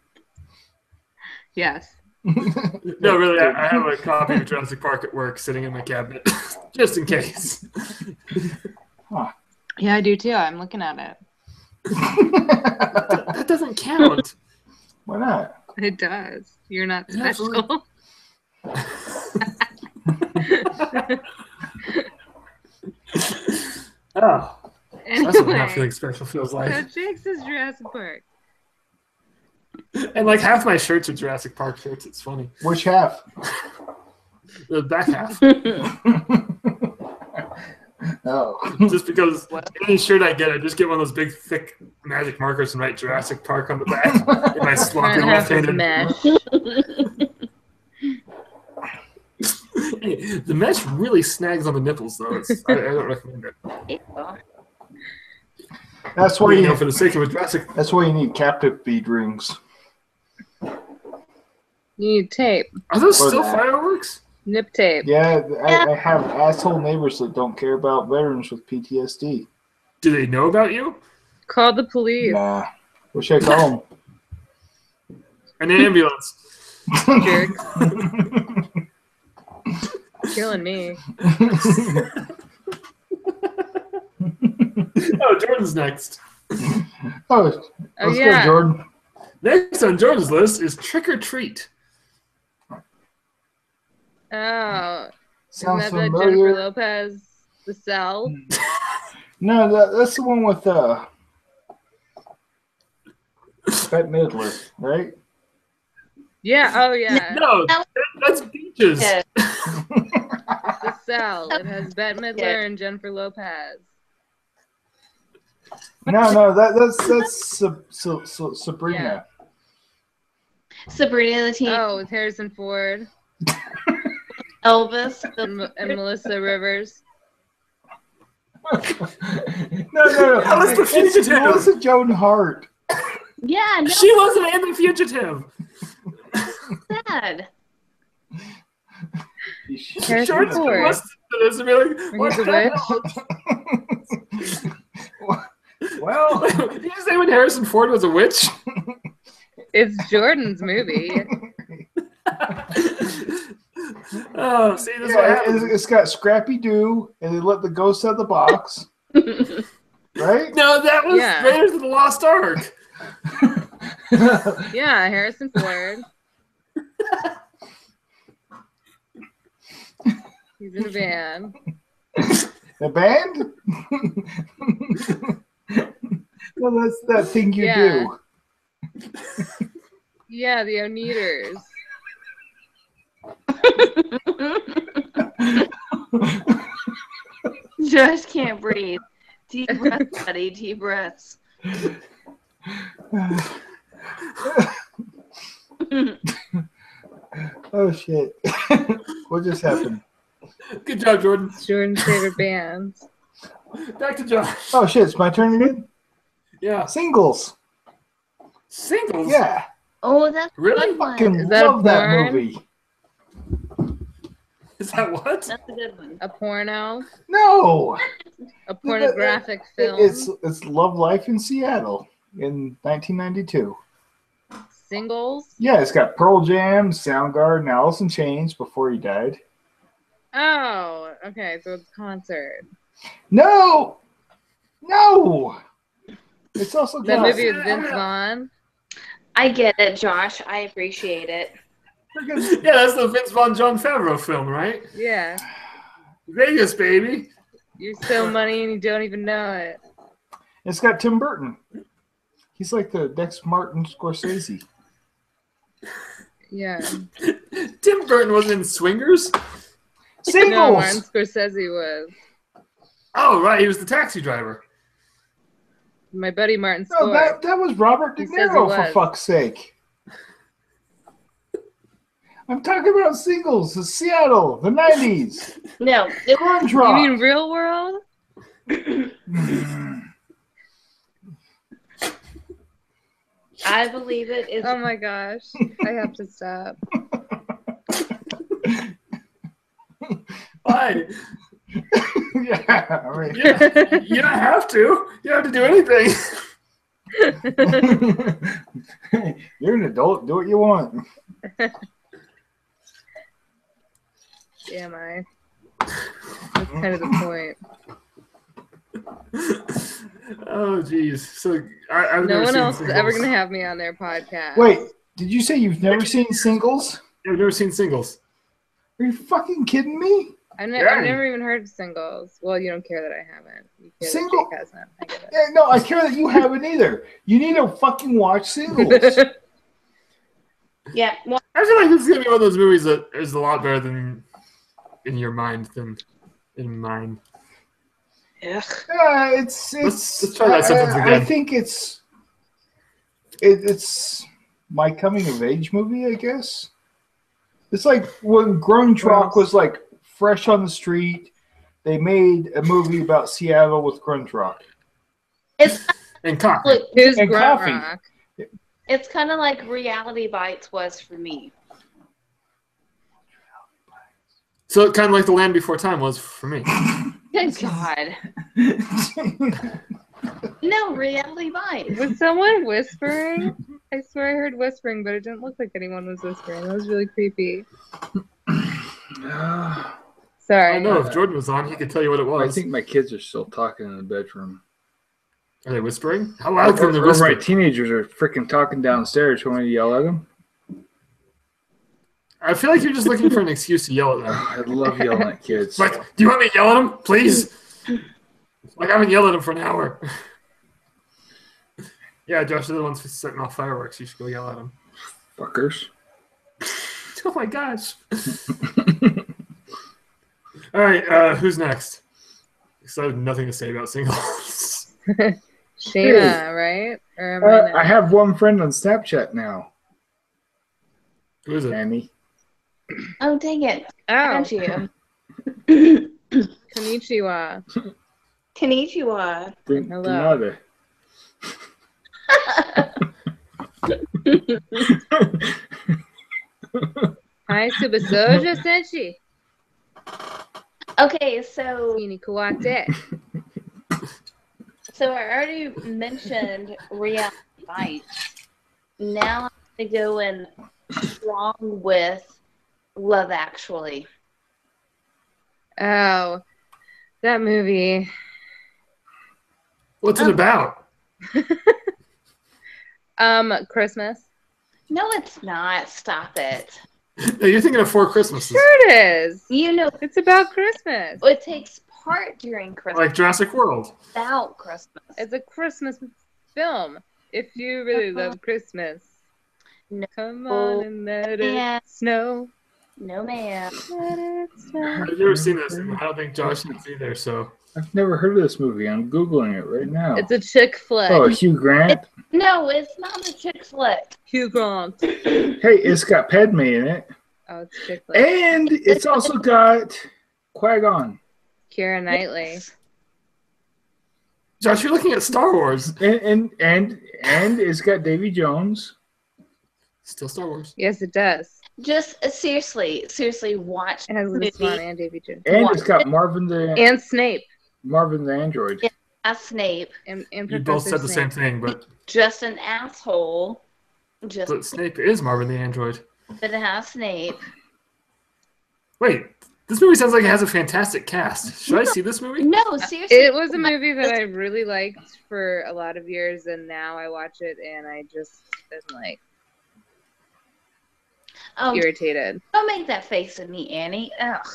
Yes. No, really, I have a copy of Jurassic Park at work sitting in my cabinet, just in case. Huh. Yeah, I do too. I'm looking at it. That doesn't count. Why not? It does. You're not Yeah, special. Oh, Anyway, that's what not feeling special feels like. so Jake's is Jurassic Park. And like half my shirts are Jurassic Park shirts. It's funny. Which half? The back half. Oh. Just because any shirt I get, I just get one of those big, thick magic markers and write Jurassic Park on the back in my sloppy Front half is left-handed. mesh. Hey, the mesh really snags on the nipples, though. I don't recommend it. That's why Well, you you know, for the sake of a Jurassic. That's why you need captive bead rings. You need tape. Are those Or still that. fireworks? Nip tape. Yeah, I have asshole neighbors that don't care about veterans with PTSD. Do they know about you? Call the police. Nah. Wish I call An ambulance. Jerk. Killing me. Oh, Jordan's next. Oh, Oh, let's yeah. go, Jordan. Next on Jordan's list is Trick or Treat. Oh. Sounds Isn't that the familiar. Jennifer Lopez, The Cell? No, that's the one with Bette Midler, right? Yeah, oh yeah. No, that's Beaches. Yeah. It's The Cell. It has Bette Midler Yeah. and Jennifer Lopez. No, that's Sabrina. Sabrina the Teen Oh, with Harrison Ford Elvis. and Melissa Rivers. No. That was the It's fugitive. Melissa Joan Hart. Yeah, no, She wasn't in The Fugitive. sad. Harrison Jordan's Ford. must have this and be like, what He's a the witch. hell? Well, Did you say when Harrison Ford was a witch? It's Jordan's movie. Oh, see, this is what yeah, happens. it's got Scrappy Doo, and they let the ghost out of the box, right? No, that was Yeah. Raiders of the Lost Ark. Yeah, Harrison Ford. He's in a van. The band? Well, that's that thing you Yeah. do. Yeah, the Oneaters. Josh can't breathe. Deep breaths, buddy. Deep breaths. Oh shit! What just happened? Good job, Jordan. It's Jordan's favorite bands. Back to Josh. Oh shit! It's my turn again. Yeah. Singles. Singles? Yeah, Oh, that's a Really? good one. fucking Is that a love that porn? movie. Is that what? That's a good one. A porno. No, A pornographic film. it's Love Life in Seattle in 1992. Singles. Yeah, it's got Pearl Jam, Soundgarden, Alice in Chains before he died. Oh, okay. So it's concert. No. It's also That got movie with Vince Vaughn. I get it, Josh. I appreciate it. friggin- Yeah, that's the Vince Vaughn John Favreau film, right? Yeah. Vegas, baby. You steal money and you don't even know it. It's got Tim Burton. He's like the next Martin Scorsese. Yeah. Tim Burton wasn't in Swingers? No, Martin Singles. Scorsese was. Oh, right. He was the taxi driver. My buddy Martin No, Score. that was Robert De He says he Niro, for was. fuck's sake. I'm talking about Singles, the Seattle, the 90s. No. Grunge You rock. mean Real World? I believe it is. Oh my gosh. I have to stop. Why? Yeah, I mean, You don't have to. You don't have to do anything. you're an adult. Do what you want. Am I? That's kind of the point. Oh, geez. So I've No never one seen else is Singles. ever going to have me on their podcast. Wait, did you say you've never seen Singles? I've never seen Singles. Are you fucking kidding me? I've never even heard of Singles. Well, you don't care that I haven't. You care Single- that Jake hasn't. I get it. Yeah, no, I care that you haven't either. You need to fucking watch Singles. Yeah. Well, I feel like this is going to be one of those movies that is a lot better than in your mind than in mine. Let's try that sentence I again. think it's my coming of age movie, I guess. It's like when grunge rock was like fresh on the street. They made a movie about Seattle with grunge rock. it's And coffee. Who's And Grunt coffee. Rock? it's kind of like Reality Bites was for me. So kind of like The Land Before Time was for me. Good God. No, Reality Bites. Was someone whispering? I swear I heard whispering, but it didn't look like anyone was whispering. That was really creepy. Sorry. I know if Jordan was on, he could tell you what it was. I think my kids are still talking in the bedroom. Are they whispering? How loud can they Or whisper? my teenagers are freaking talking downstairs. Want me to yell at them? I feel like you're just looking for an excuse to yell at them. I love yelling at kids. Like, do you want me to yell at them, please? Like, I haven't yelled at them for an hour. Yeah, Josh, they're the ones setting off fireworks. You should go yell at them. Fuckers. Oh my gosh. All right, who's next? Because I have nothing to say about Singles. Shayna, right? Or am I I have one friend on Snapchat now. Who is it? Annie. Oh, dang it. Oh, Aren't you? konnichiwa. Konnichiwa. Hello. Hi, Subasoja Senshi. Okay, so Kini Kawate. I already mentioned Reality Bites. Now I'm going to go in strong with Love Actually. Oh, that movie. What's it about? Christmas. No, it's not. Stop it. No, you're thinking of Four Christmases. Sure it is. You know, It's about Christmas. it takes part during Christmas, Like Jurassic World. about Christmas. It's a Christmas film. If you really love Christmas, No. come on and let Yeah. it snow. No, ma'am. Let it snow. I've never seen this. I don't think Josh has either, so. I've never heard of this movie. I'm Googling it right now. It's a chick flick. Oh, Hugh Grant. No, it's not a chick flick. Hugh Grant. Hey, it's got Padme in it. Oh, it's a chick flick. And it's also got Qui-Gon. Keira Knightley. Josh, you're looking at Star Wars. And it's got Davy Jones. Still Star Wars. Yes, it does. Just seriously watch It has the Liz movie. Swan and Davy Jones. And it's got Marvin the android. Yeah. As Snape, And You Professor both said the Snape. same thing, but just an asshole. but Snape is Marvin the android. But it has Snape. Wait, this movie sounds like it has a fantastic cast. Should I see this movie? No, seriously. It was a movie that I really liked for a lot of years, and now I watch it and I just am like irritated. Don't make that face at me, Annie. Ugh.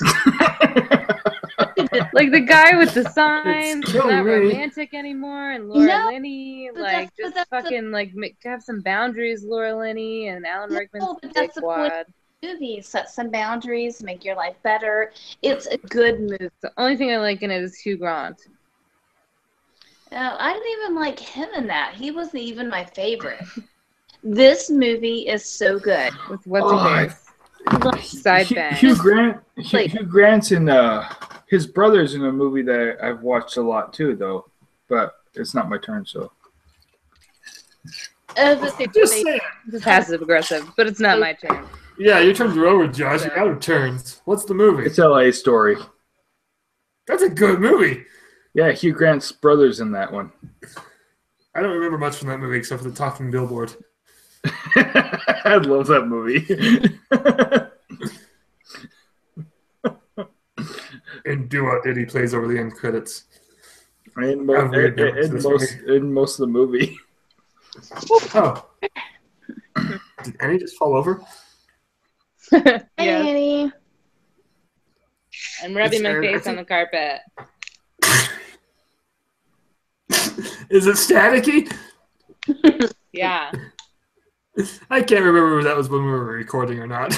Like the guy with the signs, It's is not killing me. romantic anymore, and Laura No, Linney, but like that's- just but that's fucking like have some boundaries, Laura Linney and Alan Rickman's but that's the point. dickwad. Movie set some boundaries, make your life better. It's a good movie. The only thing I like in it is Hugh Grant. I didn't even like him in that. He wasn't even my favorite. This movie is so good. With what's his side bang. Hugh Grant's in his brother's in a movie that I've watched a lot too, though. But it's not my turn, so. Just saying. This is passive aggressive, but it's not my turn. Yeah, your turns are over, Josh. You're out of turns. What's the movie? It's L.A. Story. That's a good movie. Yeah, Hugh Grant's brother's in that one. I don't remember much from that movie except for the talking billboard. I love that movie. And Do-Wop Diddy plays over the end credits. In most of the movie. Oh. Did Annie just fall over? Hey, Annie. I'm rubbing my face on the carpet. Is it staticky? Yeah. I can't remember if that was when we were recording or not.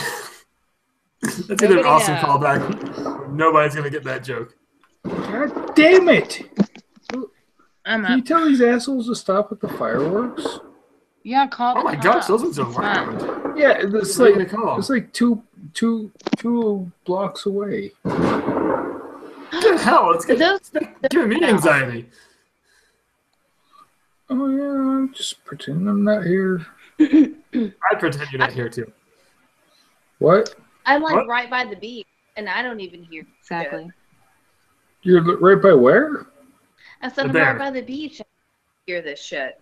That's either an awesome callback. Nobody's going to get that joke. God damn it! I'm Can you tell these assholes to stop with the fireworks? Yeah, call. Oh my gosh, those ones are loud. Yeah, it's like two blocks away. What the hell? It's giving me anxiety. Oh yeah, I'm just pretending I'm not here. I pretend you're not here too. What? I'm like right by the beach, and I don't even hear. Exactly. You're right by where? I said I'm right by the beach. And I hear this shit.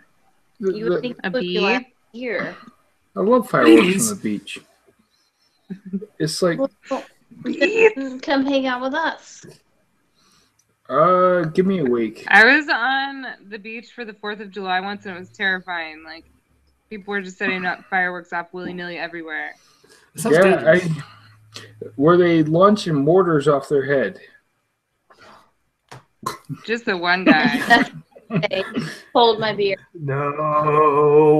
You would think a bee like here. I love fireworks on the beach. It's like come hang out with us. Give me a week. I was on the beach for the 4th of July once, and it was terrifying. Like, people were just setting up fireworks off willy-nilly everywhere. Yeah, were they launching mortars off their head? Just the one guy. Hold my beer. No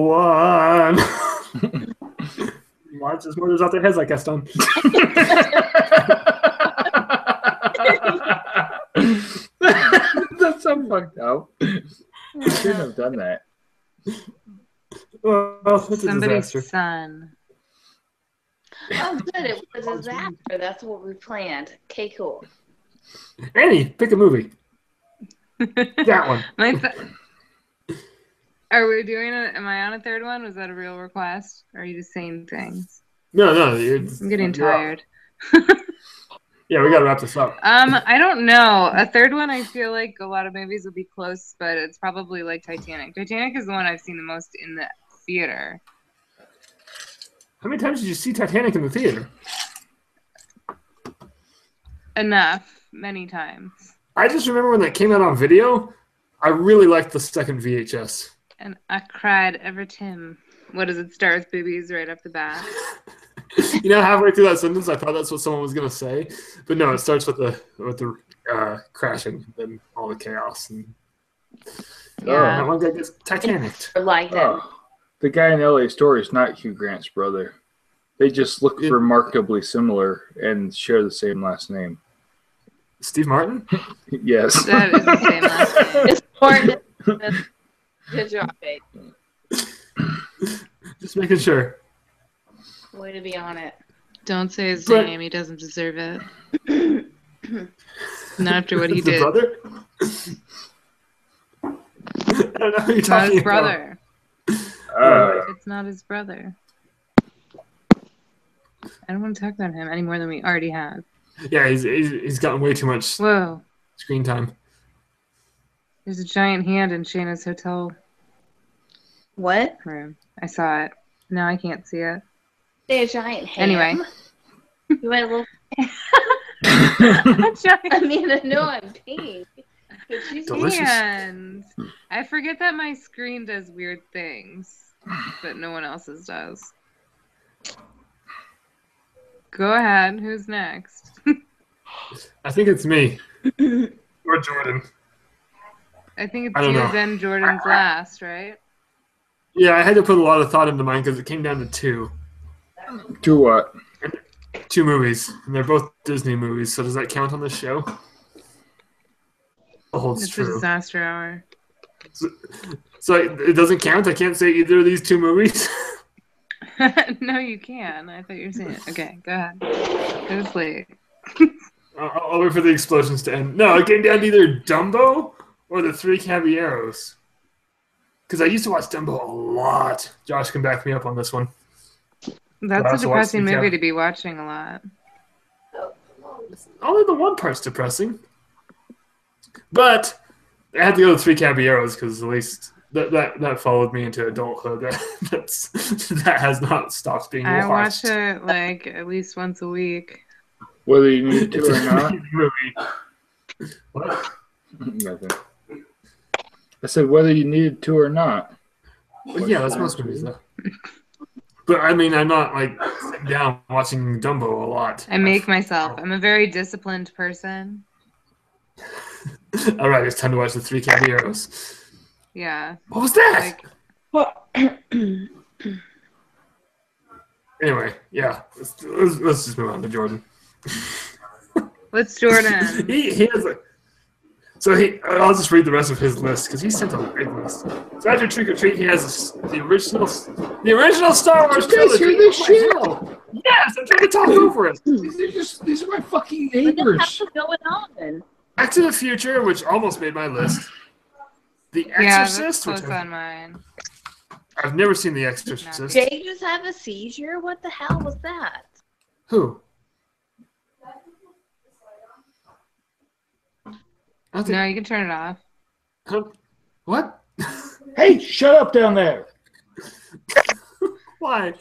one launches mortars off their heads like Gaston. That's so fucked up. I shouldn't have done that. Well, it's a Somebody's disaster. son. Oh, good. It was a disaster. That's what we planned. Okay, cool. Annie, pick a movie. That one. Are we doing it? Am I on a third one? Was that a real request? Or are you just saying things? No. I'm getting tired. Yeah, we gotta wrap this up. I don't know. A third one, I feel like a lot of movies would be close, but it's probably like Titanic. Titanic is the one I've seen the most in the theater. How many times did you see Titanic in the theater? Enough. Many times. I just remember when that came out on video, I really liked the second VHS. And I cried every time. What does it start with boobies right off the bat? You know, halfway through that sentence, I thought that's what someone was gonna say, but no, it starts with the crashing and all the chaos. And Yeah. that one guy gets Titanic. Like that. The guy in LA Story is not Hugh Grant's brother. They just look remarkably similar and share the same last name. Steve Martin? Yes. That is the same last name. It's important. Good job, babe. Just making sure. Way to be on it. Don't say his name. He doesn't deserve it. Not after what he did. Brother? I don't know who you're It's not talking his brother. It's not his brother. I don't want to talk about him any more than we already have. Yeah, he's gotten way too much Whoa. screen time. There's a giant hand in Shayna's hotel What? room. I saw it. Now I can't see it. Say a giant hand. Anyway. You went a little. I mean, I know I'm pink. But she's Delicious. And I forget that my screen does weird things, but no one else's does. Go ahead. Who's next? I think it's me. Or Jordan. I think I it's don't you, know. then Jordan's last, right? Yeah, I had to put a lot of thought into mine because it came down to two. Do what? 2 movies. And they're both Disney movies, so does that count on this show? Holds It's a true. disaster hour. So it doesn't count? I can't say either of these two movies? No, you can. I thought you were saying it. Okay, go ahead. It was late. I'll wait for the explosions to end. No, it came down to either Dumbo or The Three Caballeros. Because I used to watch Dumbo a lot. Josh can back me up on this one. That's a depressing movie to be watching a lot. Only the one part's depressing. But I had to go to Three Caballeros because at least that followed me into adulthood. That has not stopped being watched. I watch it like at least once a week. Whether you need to or not. What? Nothing. I said whether you needed to or not. Well, yeah, that's most movies though. But I mean, I'm not like sitting down watching Dumbo a lot. I make myself. I'm a very disciplined person. All right, it's time to watch The Three Caballeros. Yeah. What was that? Anyway, yeah. Let's just move on to Jordan. What's Jordan? he has a. I'll just read the rest of his list because he sent a big list. So after Trick or Treat, he has the original Star Wars trilogy. Hear this shit? Yes, I'm trying to talk over it. These are my fucking What the neighbors. hell's going on? Back to the Future, which almost made my list. The Yeah, that's Exorcist, close which on mine. I've never seen The Exorcist. Jay just have a seizure? What the hell was that? Who? No, you can turn it off. What? Hey, shut up down there. Why?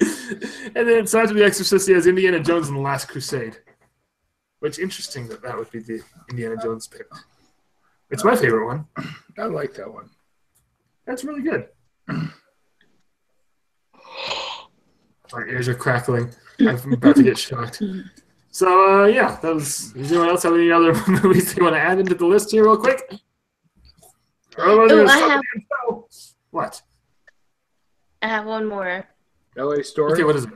And then so after The Exorcist, he has Indiana Jones and the Last Crusade. Which interesting that would be the Indiana Jones pick. It's my favorite one. I like that one. That's really good. My ears are crackling. I'm about to get shocked. So, yeah, that was. Does anyone else have any other movies they want to add into the list here, real quick? What? I have one more. LA Story. Okay, what is it?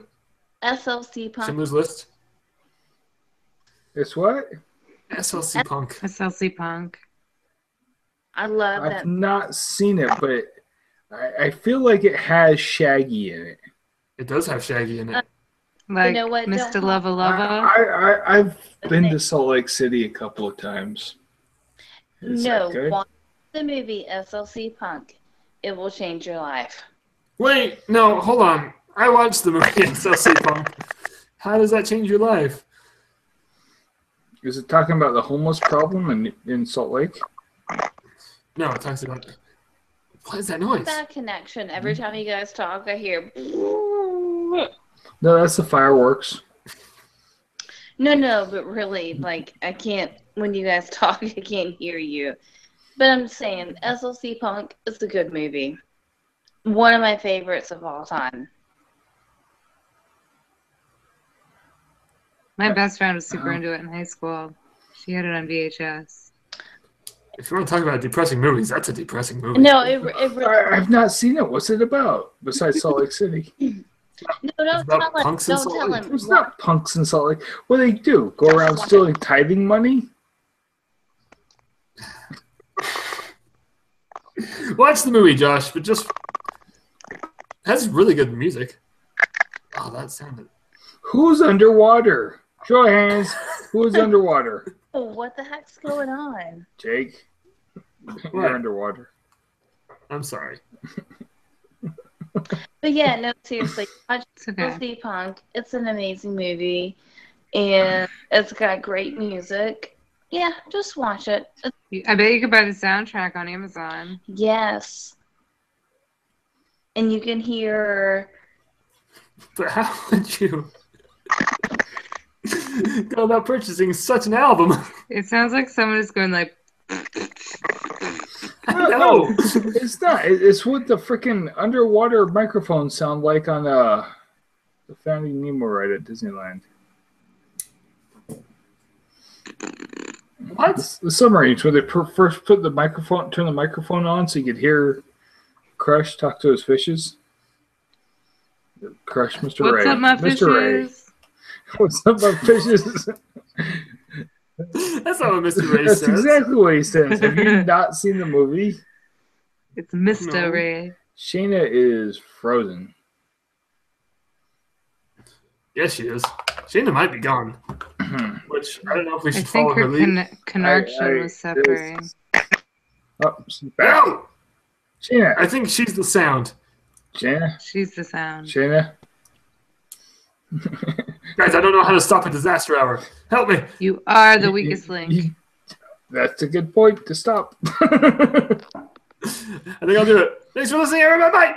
SLC Punk. Schindler's List? It's what? SLC Punk. SLC Punk. I love I've that. not seen it, but I feel like it has Shaggy in it. It does have Shaggy in it. Like You know what, Mr. don't- Lova Lova. I've been to Salt Lake City a couple of times. Is that No, good? watch the movie SLC Punk. It will change your life. Wait, no, hold on. I watched the movie SLC Punk. How does that change your life? Is it talking about the homeless problem in Salt Lake? No, it talks about. What is that noise? Bad connection. Every time you guys talk, I hear. No, that's the fireworks. No, but really, like, I can't. When you guys talk, I can't hear you. But I'm saying, SLC Punk is a good movie. One of my favorites of all time. My best friend was super into it in high school. She had it on VHS. If you want to talk about depressing movies, that's a depressing movie. No, it really. I've not seen it. What's it about besides Salt Lake City? No, don't about tell him. punks in Don't Salt tell Lake. him. It's not punks in Salt Lake. What do they do? Go around stealing tithing money? Watch the movie, Josh, but just has really good music. Oh, that sounded. Who's underwater? Show of hands. Who's underwater? Oh, what the heck's going on? Jake, What? you're underwater. I'm sorry. But yeah, no, seriously, watch okay. SLC Punk. It's an amazing movie, and it's got great music. Yeah, just watch it. I bet you could buy the soundtrack on Amazon. Yes. And you can hear. But how would you go about purchasing such an album? It sounds like someone is going like. No. It's not. It's what the freaking underwater microphones sound like on the Finding Nemo ride at Disneyland. What? The submarines where they first put the microphone, turn the microphone on so you could hear Crush talk to his fishes. Crush, Mr. What's Ray. up, my Mr. Ray. fishes? What's up, my fishes? That's not what Mr. Ray That's says. exactly what he says. Have you not seen the movie? It's Mr. No. Ray. Shayna is frozen. Yes, she is. Shayna might be gone. Which, I don't know if we I should think follow her her lead. connection was separating. Oh, she's back. No! Shayna. I think she's the sound. Shayna. She's the sound. Shayna. Guys, I don't know how to stop a disaster hour. Help me. You are the weakest link. That's a good point to stop. I think I'll do it. Thanks for listening, everybody. Bye.